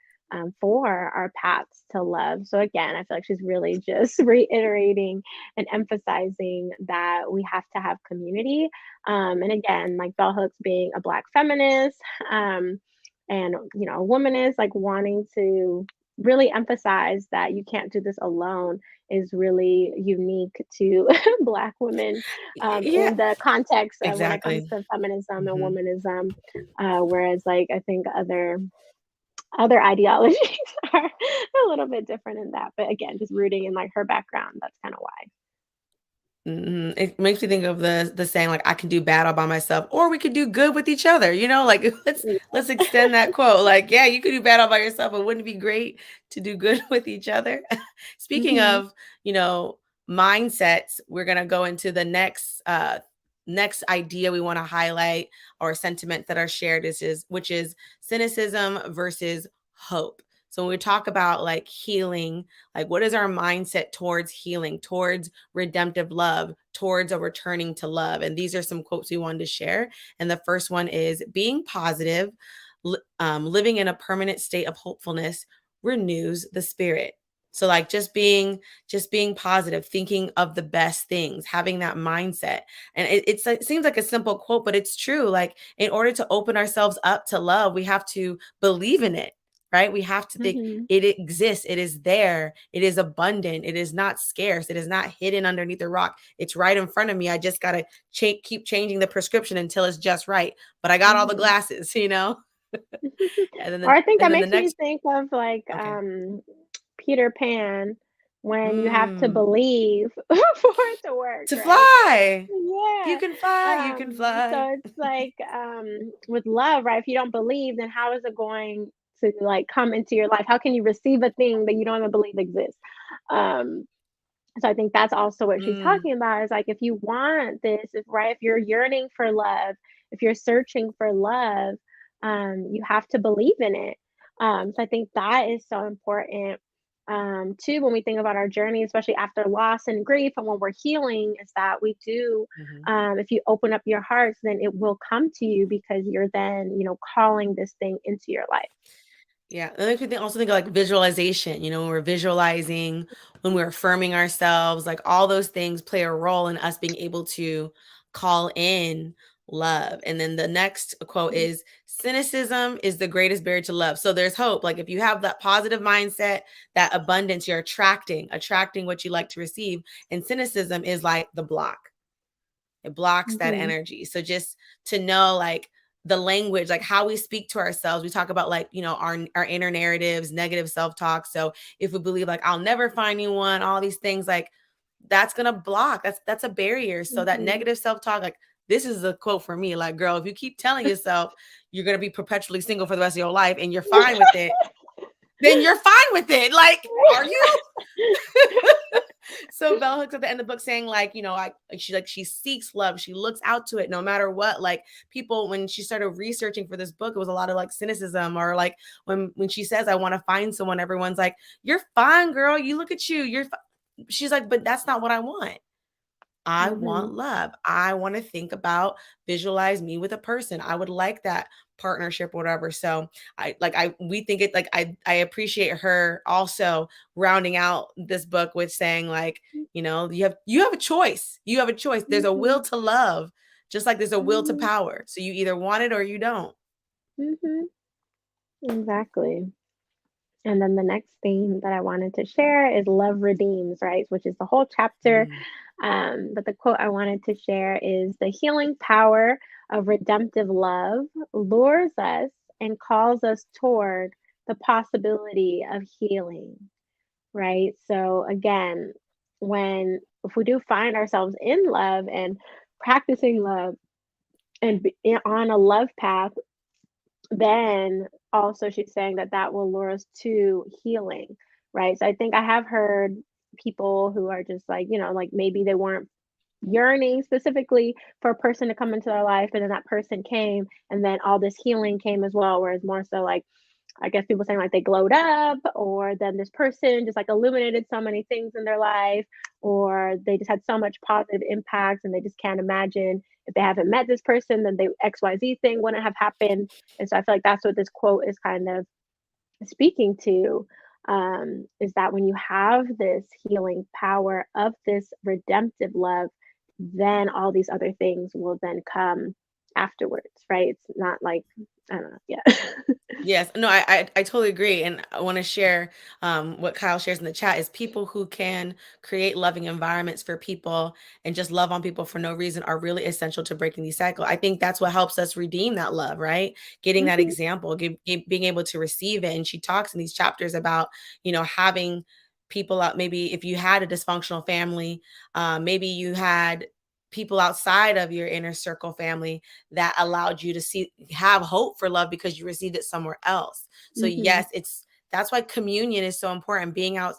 for our paths to love. So again, I feel like she's really just reiterating and emphasizing that we have to have community. And again, like Bell Hooks being a Black feminist, and a woman is like wanting to really emphasize that you can't do this alone is really unique to Black women, yeah, in the context of when it comes exactly. to feminism and Mm-hmm. womanism. Whereas, like, I think other ideologies are a little bit different in that. But again, just rooting in like her background, that's kind of why. Mhm. It makes me think of the saying like I can do bad all by myself, or we could do good with each other. Like let's extend that quote. Like, yeah, you could do bad all by yourself, but wouldn't it be great to do good with each other? Speaking Mhm. of, mindsets, we're gonna go into the next idea we want to highlight or sentiment that are shared which is cynicism versus hope. So when we talk about like healing, like what is our mindset towards healing, towards redemptive love, towards a returning to love? And these are some quotes we wanted to share. And the first one is, being positive, living in a permanent state of hopefulness renews the spirit. So like just being positive, thinking of the best things, having that mindset. And it seems like a simple quote, but it's true. Like in order to open ourselves up to love, we have to believe in it, right? We have to think Mhm. it exists, it is there, it is abundant, it is not scarce, it is not hidden underneath a rock. It's right in front of me. I just got to keep changing the prescription until it's just right. But I got all the Mhm. glasses, And then Or I think and that then the makes me next think of like okay. Peter Pan when you have to Mm. believe for it to work, To right? fly. You Yeah. can fly, you can fly. So it's like with love, right? If you don't believe, then how is it going to like come into your life? How can you receive a thing that you don't even believe exists? Um, so I think that's also what she's Mm. talking about is like if you want this, if you're yearning for love, if you're searching for love, you have to believe in it. So I think that is so important, too, when we think about our journey, especially after loss and grief, and when we're healing, is that we do. Mhm. If you open up your hearts, then it will come to you because you're then, calling this thing into your life. Yeah, and I could also think of like visualization, when we're visualizing, when we're affirming ourselves, like all those things play a role in us being able to call in love. And then the next quote is, cynicism is the greatest barrier to love. So there's hope. Like if you have that positive mindset, that abundance, you're attracting what you like to receive. And cynicism is like the block. It blocks that Mhm. energy. So just to know, like, the language, like how we speak to ourselves. We talk about like, you know, our inner narratives, negative self-talk. So if we believe like I'll never find anyone, all these things, like that's gonna block. That's a barrier. So that negative self-talk, like this is a quote for me, like, girl, if you keep telling yourself you're gonna be perpetually single for the rest of your life and you're fine with it, then you're fine with it. Like, are you? So Bell Hooks at the end of the book saying like, you know, she seeks love. She looks out to it no matter what. Like people, when she started researching for this book, it was a lot of like cynicism, or like when she says, I want to find someone, everyone's like, you're fine, girl. You look at you. She's like, but that's not what I want. I want love. I want to think about, visualize me with a person. I would like that partnership, whatever. So we think it, like, I appreciate her also rounding out this book with saying like, you know, you have a choice. You have a choice. There's a will to love, just like there's a will to power. So you either want it or you don't. Exactly. And then the next thing that I wanted to share is love redeems, right? Which is the whole chapter. But the quote I wanted to share is the healing power of redemptive love lures us and calls us toward the possibility of healing, right? So again, if we do find ourselves in love and practicing love and on a love path, then also she's saying that will lure us to healing, right? So I think I have heard people who are just like, you know, like maybe they weren't yearning specifically for a person to come into their life, and then that person came, and then all this healing came as well. Whereas more so like, I guess people saying like they glowed up, or then this person just like illuminated so many things in their life, or they just had so much positive impacts and they just can't imagine if they haven't met this person, then the XYZ thing wouldn't have happened. And so I feel like that's what this quote is kind of speaking to, is that when you have this healing power of this redemptive love, then all these other things will then come afterwards, right? It's not like, I don't know. Yeah. Yes, no, I totally agree. And I want to share what Kyle shares in the chat is people who can create loving environments for people and just love on people for no reason are really essential to breaking these cycles. I think that's what helps us redeem that love, right? Getting that example, being able to receive it. And she talks in these chapters about, you know, having people out, maybe if you had a dysfunctional family, maybe you had people outside of your inner circle family that allowed you to have hope for love because you received it somewhere else. So yes, that's why communion is so important, being out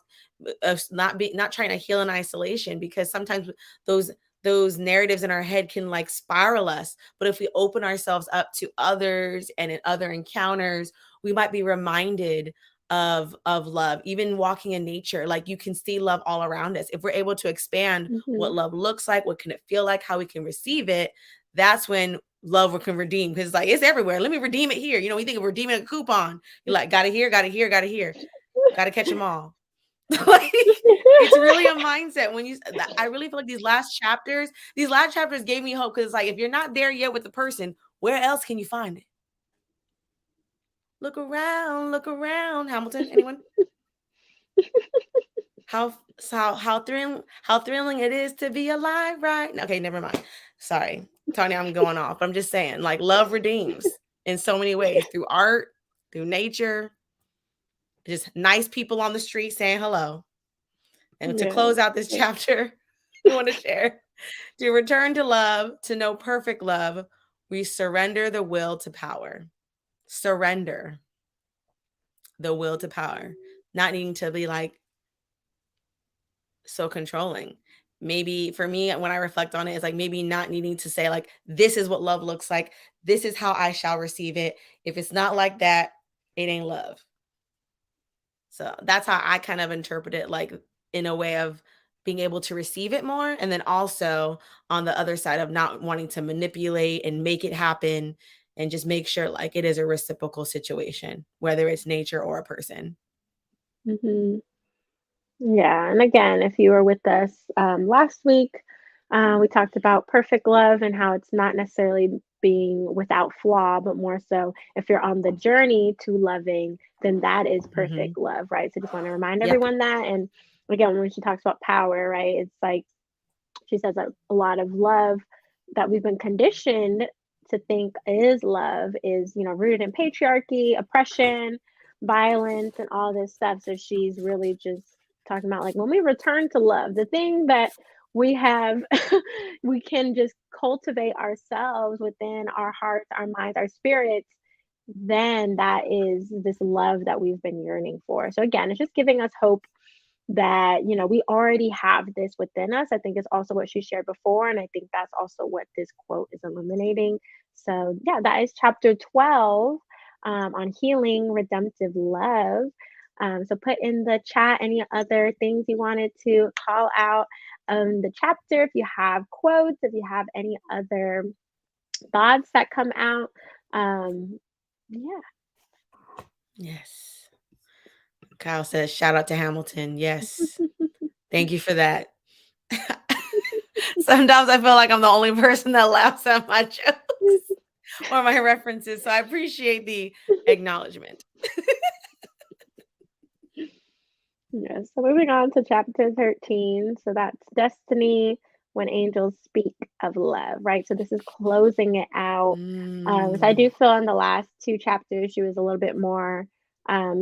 of not trying to heal in isolation, because sometimes those narratives in our head can like spiral us. But if we open ourselves up to others and in other encounters, we might be reminded of love. Even walking in nature, like you can see love all around us. If we're able to expand what love looks like, what can it feel like, how we can receive it, that's when love can redeem, because like it's everywhere. Let me redeem it here. You know, we think of redeeming a coupon. You're like, gotta here, gotta catch them all. Like, it's really a mindset. I really feel like these last chapters gave me hope, because it's like, if you're not there yet with the person, where else can you find it? Look around. Hamilton, anyone? How thrilling it is to be alive, right? Okay, never mind. Sorry, Tanya, I'm going off. I'm just saying, like, love redeems in so many ways, through art, through nature, just nice people on the street saying hello. And to close out this chapter, I want to share, to return to love, to know perfect love, we surrender the will to power. Surrender the will to power, not needing to be like so controlling. Maybe for me, when I reflect on it, it's like maybe not needing to say like, this is what love looks like, this is how I shall receive it. If it's not like that, it ain't love. So that's how I kind of interpret it, like in a way of being able to receive it more. And then also on the other side of not wanting to manipulate and make it happen, and just make sure like it is a reciprocal situation, whether it's nature or a person. Yeah. And again, if you were with us last week, we talked about perfect love and how it's not necessarily being without flaw, but more so if you're on the journey to loving, then that is perfect love, right? So just want to remind everyone that. And again, when she talks about power, right, it's like she says that a lot of love that we've been conditioned to think is love is, rooted in patriarchy, oppression, violence, and all this stuff. So she's really just talking about like when we return to love, the thing that we have, we can just cultivate ourselves within our hearts, our minds, our spirits, then that is this love that we've been yearning for. So again, it's just giving us hope that, we already have this within us. I think is also what she shared before. And I think that's also what this quote is illuminating. So yeah, that is chapter 12 on healing redemptive love. So put in the chat any other things you wanted to call out the chapter. If you have quotes, if you have any other thoughts that come out. Yeah. Yes. Kyle says, shout out to Hamilton. Yes. Thank you for that. Sometimes I feel like I'm the only person that laughs at my jokes or my references. So I appreciate the acknowledgement. Yeah, so moving on to chapter 13. So that's destiny when angels speak of love, right? So this is closing it out. So I do feel in the last two chapters, she was a little bit more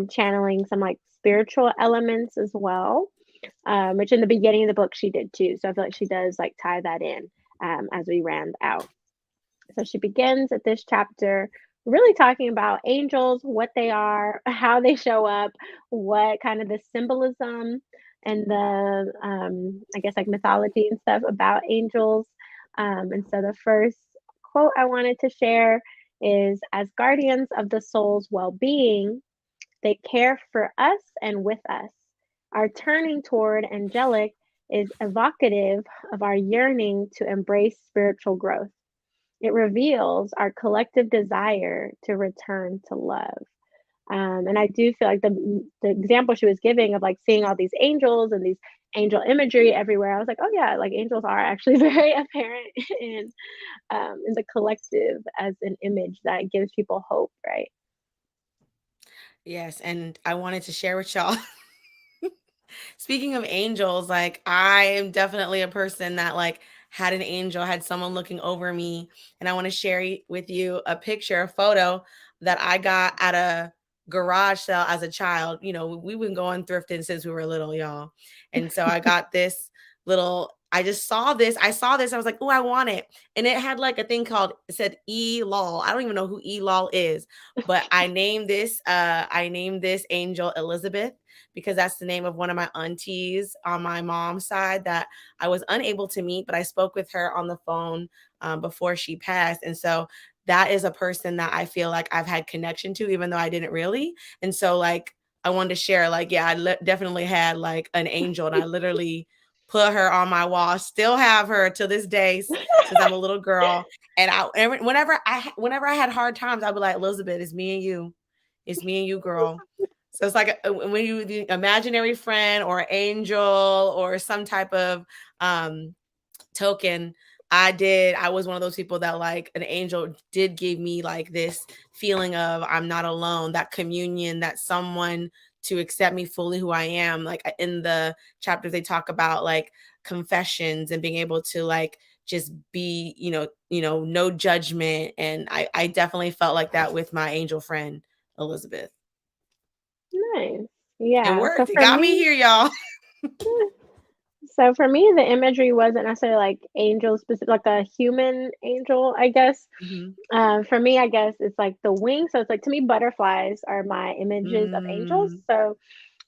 channeling some like spiritual elements as well, which in the beginning of the book she did too. So I feel like she does like tie that in as we round out. So she begins at this chapter really talking about angels, what they are, how they show up, what kind of the symbolism and the, I guess, like mythology and stuff about angels. And so the first quote I wanted to share is as guardians of the soul's well being, they care for us and with us. Our turning toward angelic is evocative of our yearning to embrace spiritual growth. It reveals our collective desire to return to love. And I do feel like the example she was giving of like seeing all these angels and these angel imagery everywhere, I was like, oh yeah, like angels are actually very apparent in the collective as an image that gives people hope, right? Yes. And I wanted to share with y'all. Speaking of angels, like I am definitely a person that like had an angel, had someone looking over me. And I want to share with you a picture, a photo that I got at a garage sale as a child. We've been going thrifting since we were little, y'all. And so I got this little, I just saw this. I saw this. I was like, oh, I want it. And it had like a thing called, it said E-Lol. I don't even know who E-Lol is, but I named this angel Elizabeth, because that's the name of one of my aunties on my mom's side that I was unable to meet, but I spoke with her on the phone before she passed. And so that is a person that I feel like I've had connection to, even though I didn't really. And so like, I wanted to share, like, yeah, I definitely had like an angel, and I literally put her on my wall. Still have her to this day since I'm a little girl. And whenever I had hard times, I'd be like, Elizabeth, it's me and you. It's me and you, girl. So it's like when you the imaginary friend or angel or some type of token. I was one of those people that like an angel did give me like this feeling of I'm not alone, that communion, that someone to accept me fully who I am. Like in the chapters, they talk about like confessions and being able to like just be, no judgment. And I definitely felt like that with my angel friend, Elizabeth. Nice. It Yeah. So worked. It for got me me, here, y'all. so for me, the imagery wasn't necessarily like angel specific, like a human angel, I guess. For me, I guess it's like the wings. So it's like to me, butterflies are my images of angels. Mm, So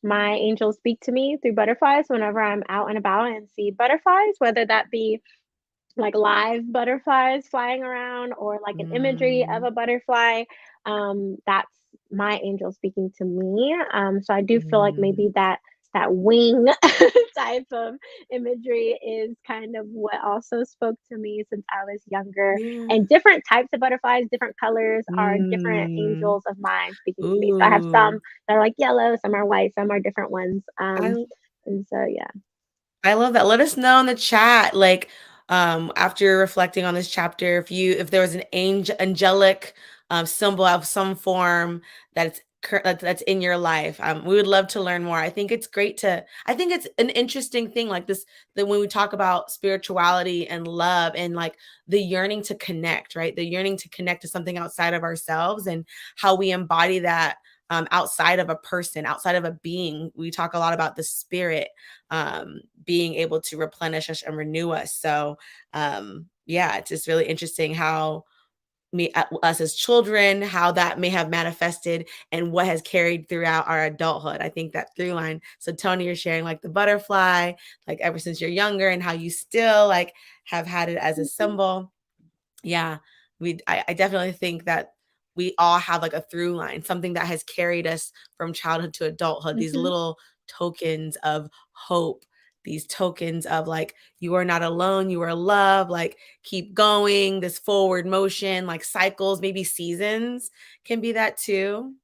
my angels speak to me through butterflies whenever I'm out and about and see butterflies, whether that be like live butterflies flying around or like an imagery of mm, a butterfly. That's my angel speaking to me. So I do feel like mm. maybe that wing type of imagery is kind of what also spoke to me since I was younger. Yeah. And different types of butterflies, different colors are different Mm. angels of mine speaking to me. So I have Ooh. some that are like yellow, some are white, some are different ones. I And so yeah. I love that. Let us know in the chat, like, after reflecting on this chapter, if there was an angelic symbol of some form that it's that's in your life. We would love to learn more. I think it's an interesting thing like this, that when we talk about spirituality and love and like the yearning to connect, right? The yearning to connect to something outside of ourselves and how we embody that outside of a person, outside of a being. We talk a lot about the spirit being able to replenish us and renew us. So yeah, it's just really interesting how us as children, how that may have manifested and what has carried throughout our adulthood. I think that through line. So Tony, you're sharing like the butterfly, like ever since you're younger, and how you still like have had it as a symbol. Yeah, I definitely think that we all have like a through line, something that has carried us from childhood to adulthood, these little tokens of hope, these tokens of like, you are not alone, you are loved, like keep going, this forward motion, like cycles, maybe seasons can be that too.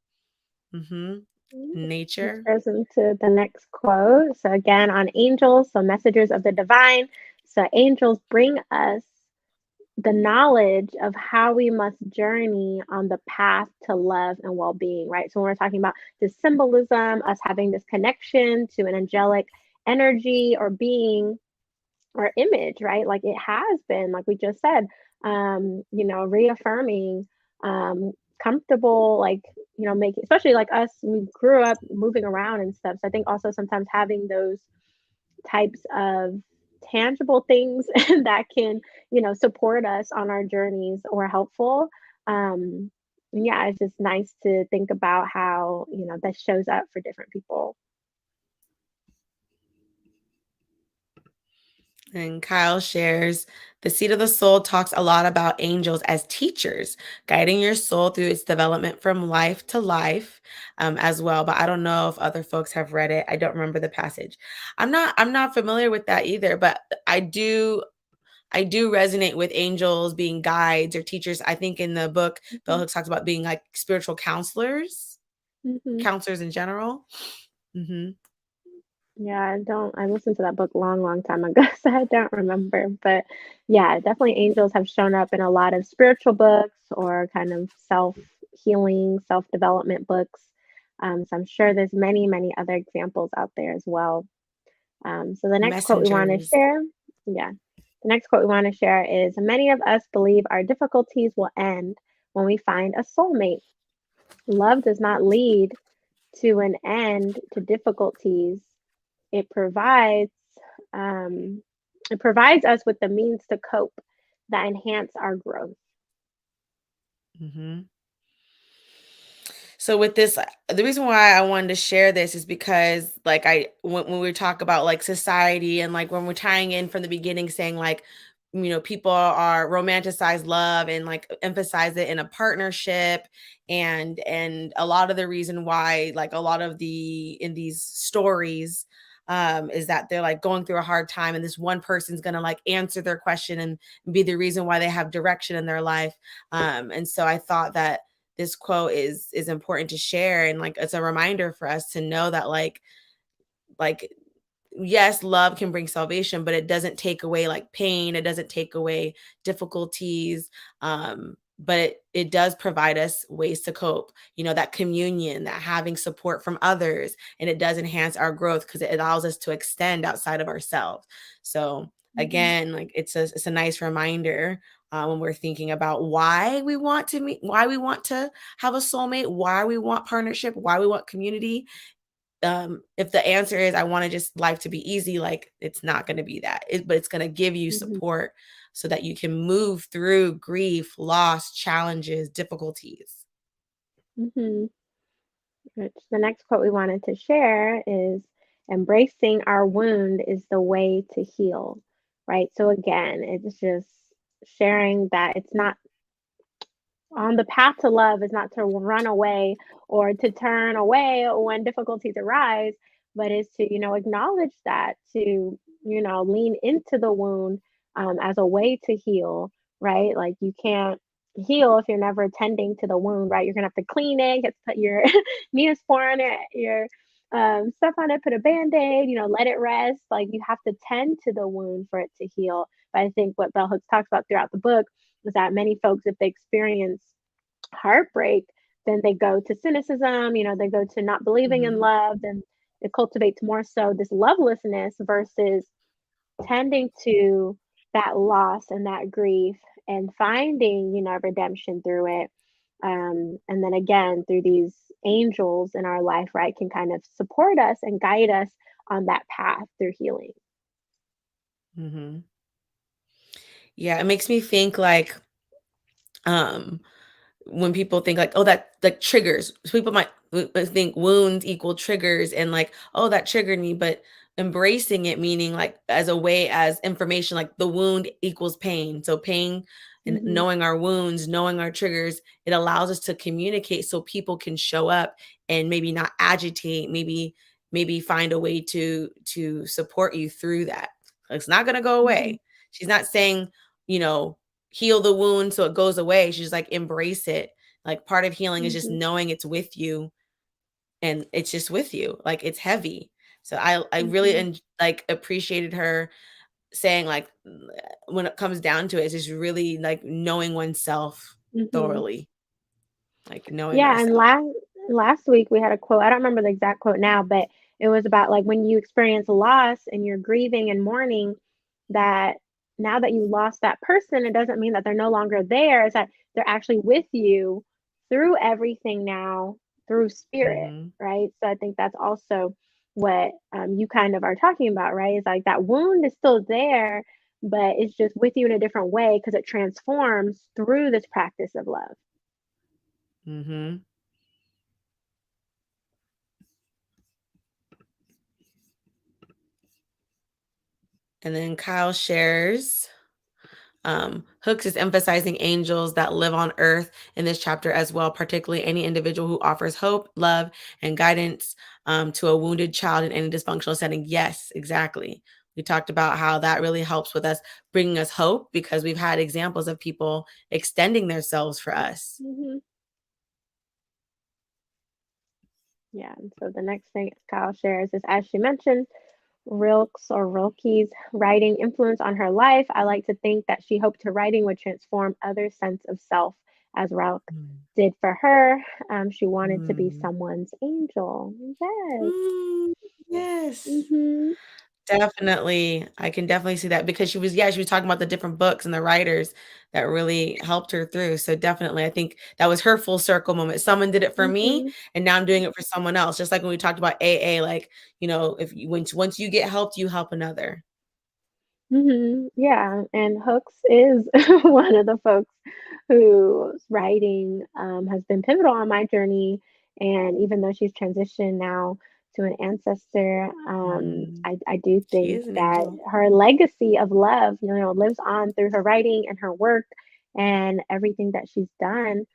Nature. Which goes into the next quote. So again, on angels, so messengers of the divine. So angels bring us the knowledge of how we must journey on the path to love and well-being, right? So when we're talking about this symbolism, us having this connection to an angelic energy or being or image, right? Like it has been, like we just said, reaffirming, comfortable, like, making, especially like us, we grew up moving around and stuff. So I think also sometimes having those types of tangible things that can, support us on our journeys or helpful. Um, yeah, it's just nice to think about how, that shows up for different people. And Kyle shares, the seat of the soul talks a lot about angels as teachers, guiding your soul through its development from life to life, as well. But I don't know if other folks have read it. I don't remember the passage. I'm not familiar with that either, but I do resonate with angels being guides or teachers. I think in the book, Bell Hooks talks about being like spiritual counselors, counselors in general. Yeah, I listened to that book long time ago, so I don't remember. But yeah, definitely angels have shown up in a lot of spiritual books or kind of self-healing, self-development books. So I'm sure there's many other examples out there as well. So the next quote we want to Messengers. share, yeah, the next quote we want to share is, many of us believe our difficulties will end when we find a soulmate. Love does not lead to an end to difficulties. It provides um, it provides us with the means to cope that enhance our growth. So with this, the reason why I wanted to share this is because like when we talk about like society and like when we're tying in from the beginning saying like, people are romanticize love and like emphasize it in a partnership, and a lot of the reason why like a lot of in these stories is that they're like going through a hard time and this one person's gonna like answer their question and be the reason why they have direction in their life. And so I thought that this quote is important to share, and like it's a reminder for us to know that like yes, love can bring salvation, but it doesn't take away like pain, it doesn't take away difficulties, but it does provide us ways to cope, that communion, that having support from others, and it does enhance our growth because it allows us to extend outside of ourselves. So again, like it's a nice reminder when we're thinking about why we want to meet, why we want to have a soulmate, why we want partnership, why we want community. If the answer is I want to just life to be easy, like it's not going to be that, but it's going to give you support so that you can move through grief, loss, challenges, difficulties. Which the next quote we wanted to share is, embracing our wound is the way to heal, right? So again, it's just sharing that it's not on the path to love is not to run away or to turn away when difficulties arise, but is to, acknowledge that, to, lean into the wound as a way to heal, right? Like you can't heal if you're never tending to the wound, right? You're gonna have to clean it, get to put your Neosporin on it, your stuff on it, put a band-aid, let it rest. Like you have to tend to the wound for it to heal. But I think what Bell Hooks talks about throughout the book is that many folks, if they experience heartbreak, then they go to cynicism, they go to not believing in Mhm. love, and it cultivates more so this lovelessness versus tending to that loss and that grief and finding, redemption through it. And then again, through these angels in our life, right, can kind of support us and guide us on that path through healing. Mhm. Yeah, it makes me think like, um, when people think like, oh, that like triggers. So people might think wounds equal triggers and like, oh, that triggered me, but embracing it meaning like as a way as information, like the wound equals pain. So pain and Hmm. knowing our wounds, knowing our triggers, it allows us to communicate so people can show up and maybe not agitate, maybe find a way to support you through that. It's not gonna go Hmm. away. She's not saying, you know, heal the wound so it goes away. She's like, embrace it. Like part of healing is just Hmm. knowing it's with you and it's just with you. Like it's heavy. So I really Hmm. like appreciated her saying like when it comes down to it, it's just really like knowing oneself Hmm. thoroughly, like knowing Yeah, and ourselves. last week we had a quote. I don't remember the exact quote now, but it was about like when you experience loss and you're grieving and mourning, that now that you lost that person, it doesn't mean that they're no longer there. It's that they're actually with you through everything now, through spirit, Hmm. right? So I think that's also what you kind of are talking about, right? It's like that wound is still there, but it's just with you in a different way because it transforms through this practice of love. Hmm. And then Kyle shares. Hooks is emphasizing angels that live on earth in this chapter as well, particularly any individual who offers hope, love, and guidance to a wounded child in any dysfunctional setting. Yes, exactly. We talked about how that really helps with us bringing us hope because we've had examples of people extending themselves for us. Mhm. Yeah, and so the next thing Kyle shares is, as she mentioned, Rilke's or Rilke's writing influence on her life. I like to think that she hoped her writing would transform others' sense of self, as Rilke Mm. did for her. She wanted to be Mm. someone's angel. Yes. Mm, yes. Mm-hmm. Definitely. I can definitely see that because she was talking about the different books and the writers that really helped her through. So definitely, I think that was her full circle moment. Someone did it for me, Mm-hmm. and now I'm doing it for someone else. Just like when we talked about AA, like, if you once you get helped, you help another. Mhm. Yeah, and Hooks is one of the folks whose writing has been pivotal on my journey. And even though she's transitioned now to an ancestor, Mm, I do she think is an that angel. her legacy of love, lives on through her writing and her work and everything that she's done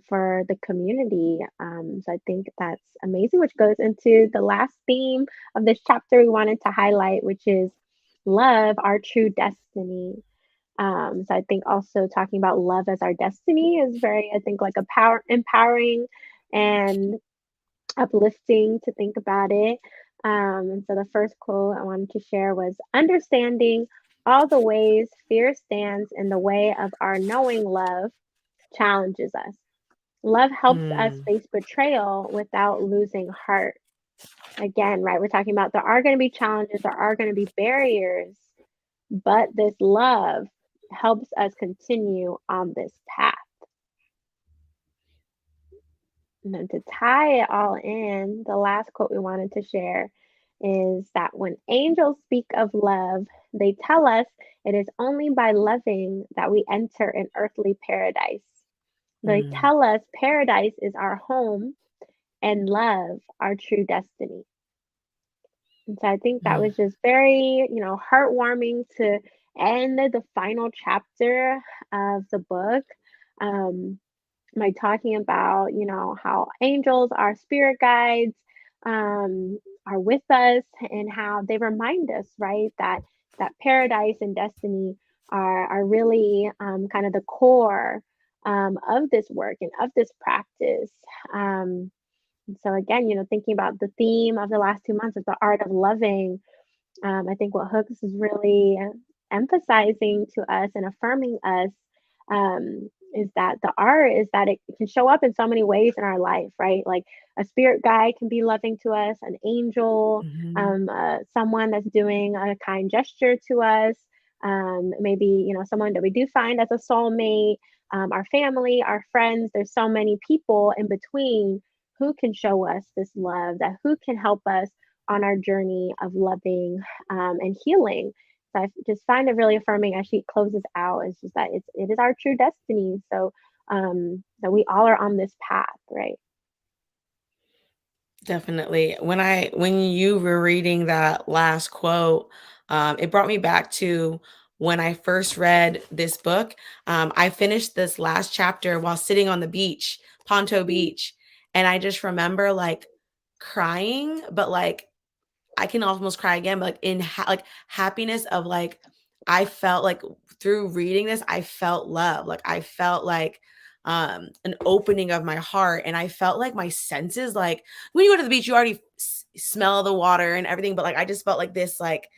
for the community. So I think that's amazing, which goes into the last theme of this chapter we wanted to highlight, which is love, our true destiny. So I think also talking about love as our destiny is very, I think, like a power empowering and uplifting to think about it. And so the first quote I wanted to share was, understanding all the ways fear stands in the way of our knowing love challenges us. Love helps us Mm, face betrayal without losing heart. Again, right? We're talking about there are going to be challenges, there are going to be barriers, but this love helps us continue on this path. And then to tie it all in, the last quote we wanted to share is that when angels speak of love, they tell us it is only by loving that we enter an earthly paradise. They mm, tell us paradise is our home and love our true destiny. And so I think that mm, was just very, heartwarming to end the final chapter of the book. Um, by talking about, how angels, our spirit guides, are with us and how they remind us, right, that paradise and destiny are really kind of the core of this work and of this practice. Um, and so again, thinking about the theme of the last 2 months of the art of loving, I think what Hooks is really emphasizing to us and affirming us is that the art is that it can show up in so many ways in our life, right? Like a spirit guide can be loving to us, an angel, Mhm. someone that's doing a kind gesture to us, maybe someone that we do find as a soulmate, our family, our friends. There's so many people in between who can show us this love, that who can help us on our journey of loving and healing. So I just find it really affirming as she closes out. It's just that it is our true destiny. So that we all are on this path, right? Definitely. When you were reading that last quote, it brought me back to when I first read this book. I finished this last chapter while sitting on the beach, Ponto Mm. Beach, and I just remember like crying, but like I can almost cry again, but like like happiness of like I felt like through reading this, I felt love. Like I felt like an opening of my heart, and I felt like my senses, like when you go to the beach you already smell the water and everything, but like I just felt like this like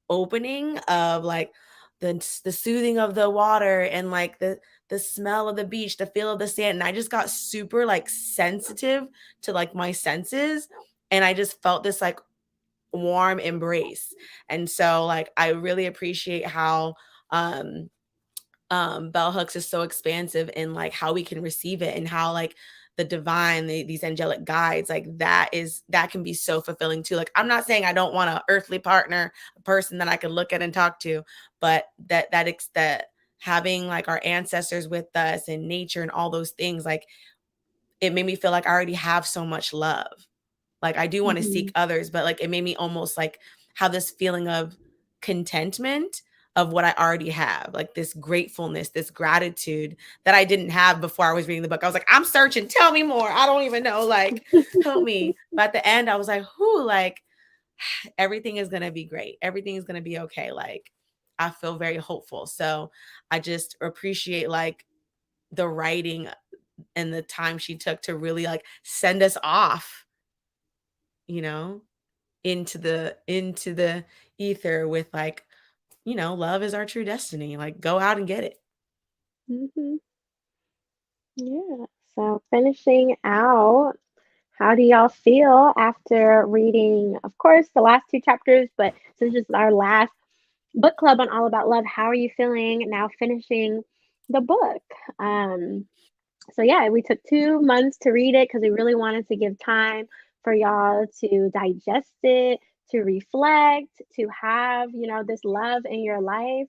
opening of like the soothing of the water and like the smell of the beach, the feel of the sand, and I just got super like sensitive to like my senses, and I just felt this like warm embrace. And so like I really appreciate how bell hooks is so expansive in like how we can receive it, and how like the divine, these angelic guides, like that can be so fulfilling too. Like I'm not saying I don't want an earthly partner, a person that I can look at and talk to, but that having like our ancestors with us and nature and all those things, like it made me feel like I already have so much love. Like I do want to seek Mhm. others, but like it made me almost like have this feeling of contentment of what I already have, like this gratefulness, this gratitude that I didn't have before I was reading the book. I was like, I'm searching, tell me more. I don't even know, like help me. But at the end, I was like, whoo, like everything is gonna be great. Everything is gonna be okay. Like I feel very hopeful. So I just appreciate like the writing and the time she took to really like send us off, you know, into the ether with like, love is our true destiny. Like go out and get it. Mhm. Yeah. So finishing out, how do y'all feel after reading, of course, the last two chapters, but since this is our last book club on All About Love, how are you feeling now finishing the book? Um, so yeah, we took 2 months to read it because we really wanted to give time for y'all to digest it, to reflect, to have this love in your life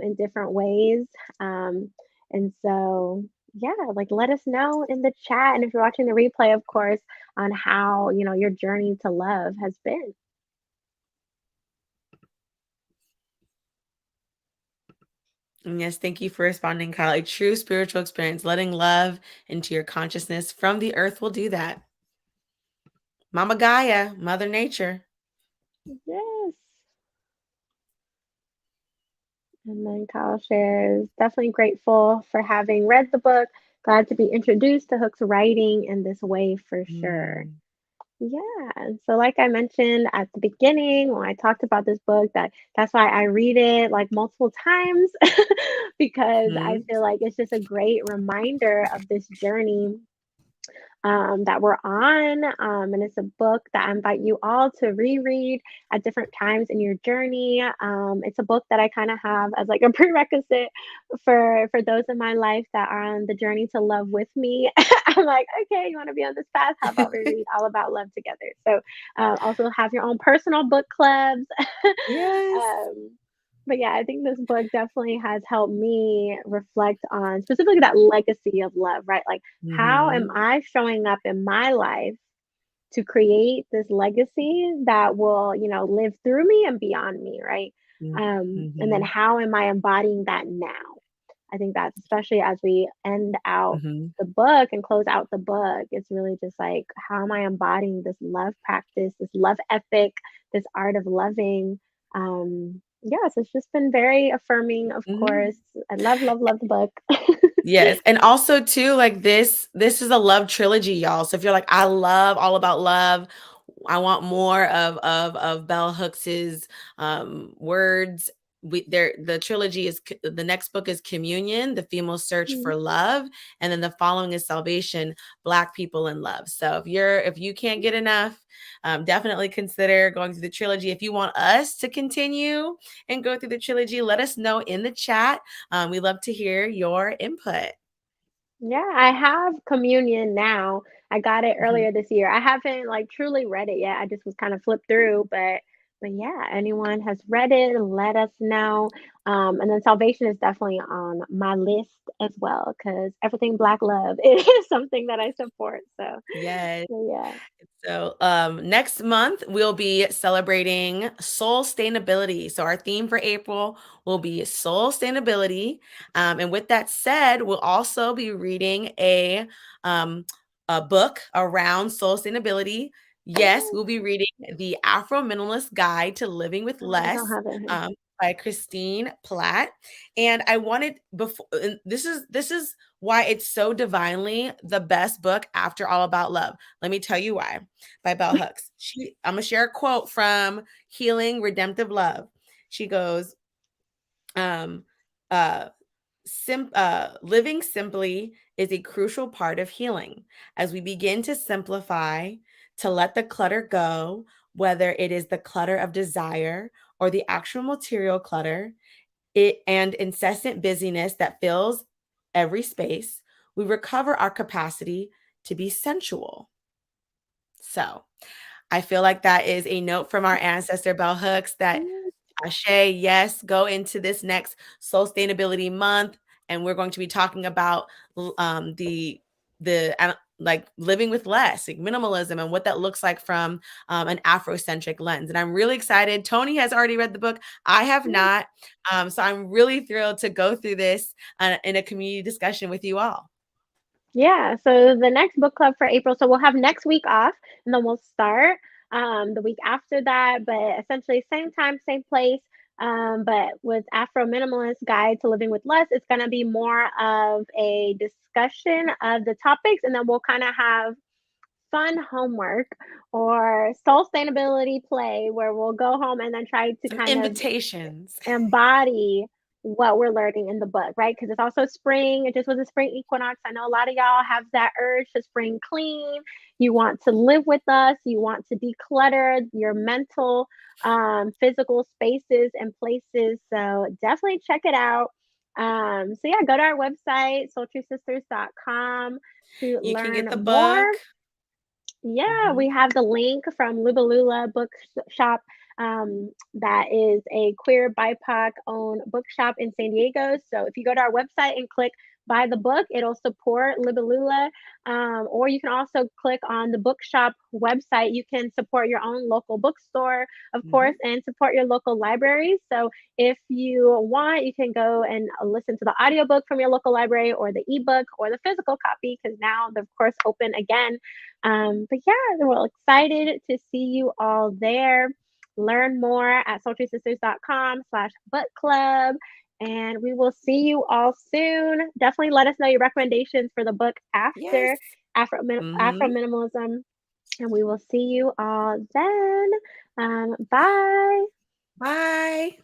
in different ways. Um, and so yeah, like let us know in the chat, and if you're watching the replay, of course, on how your journey to love has been. And yes, thank you for responding, Kyle. A true spiritual experience, letting love into your consciousness from the earth will do that. Mama Gaia, Mother Nature. Yes. And then Kyle shares, definitely grateful for having read the book. Glad to be introduced to Hook's writing in this way for sure. Mm, Yeah. And so like I mentioned at the beginning when I talked about this book, that's why I read it like multiple times because I mhm, feel like it's just a great reminder of this journey that we're on. And it's a book that I invite you all to reread at different times in your journey. It's a book that I kind of have as like a prerequisite for those in my life that are on the journey to love with me. I'm like, okay, you want to be on this path? How about we read All About Love together? So also have your own personal book clubs. Yes. um, but yeah, I think this book definitely has helped me reflect on specifically that legacy of love, right? Like, how am Mhm, I showing up in my life to create this legacy that will, live through me and beyond me, right? mm, And then mhm, how am I embodying that now? I think that's especially as we end out mhm. the book and close out the book, it's really just like, how am I embodying this love practice, this love ethic, this art of loving? Yes, it's just been very affirming, of Mhm. course. I love, love, love the book. Yes, and also too, like this is a love trilogy, y'all. So if you're like, I love All About Love, I want more of Bell Hooks's words. the trilogy is, the next book is Communion, The Female Search for Love, and then the following is Salvation, Black People in Love. So if you can't get enough, definitely consider going through the trilogy. If you want us to continue and go through the trilogy, let us know in the chat. We love to hear your input. Yeah, I have Communion now. I got it earlier this year. I haven't like truly read it yet. I just was kind of flipped through, but yeah, anyone has read it, let us know. And then Salvation is definitely on my list as well because everything Black love is something that I support. Yes. So yeah. So next month we'll be celebrating soul sustainability. So our theme for April will be soul sustainability. And with that said, we'll also be reading a book around soul sustainability. Yes, we'll be reading the Afro Minimalist Guide to Living with Oh, I don't Less have it here. by Christine Platt. And I wanted before, and this is why it's so divinely the best book after All About Love. Let me tell you why. By Bell Hooks. I'm gonna share a quote from Healing Redemptive Love. She goes, living simply is a crucial part of healing. As we begin to simplify, to let the clutter go, whether it is the clutter of desire or the actual material clutter, and incessant busyness that fills every space, we recover our capacity to be sensual. So I feel like that is a note from our ancestor Bell Hooks that Ashe, yes, go into this next Soul Sustainability Month, and we're going to be talking about like living with less, like minimalism, and what that looks like from an Afrocentric lens. And I'm really excited. Tony has already read the book. I have not, so I'm really thrilled to go through this in a community discussion with you all. Yeah, so the next book club for April, so we'll have next week off and then we'll start the week after that, but essentially same time, same place. But with Afro Minimalist Guide to Living with Less, it's going to be more of a discussion of the topics, and then we'll kind of have fun homework or soul sustainability play where we'll go home and then try to Some kind of invitations. embody what we're learning in the book, right? Because it's also spring. It just was a spring equinox. I know a lot of y'all have that urge to spring clean. You want to live with us. You want to declutter your mental, physical spaces and places. So definitely check it out. So yeah, go to our website, soultruesisters.com to You can learn get the more. book. Yeah, we have the link from Lubalula Bookshop. That is a queer BIPOC owned bookshop in San Diego. So if you go to our website and click buy the book, it'll support Lubalula. Or you can also click on the bookshop website. You can support your own local bookstore, of course, and support your local libraries. So if you want, you can go and listen to the audiobook from your local library or the ebook or the physical copy because now they're, of course, open again. But yeah, we're excited to see you all there. Learn more at soultruesisters.com/book club. And we will see you all soon. Definitely let us know your recommendations for the book after Afro Minimalism. And we will see you all then. Bye. Bye.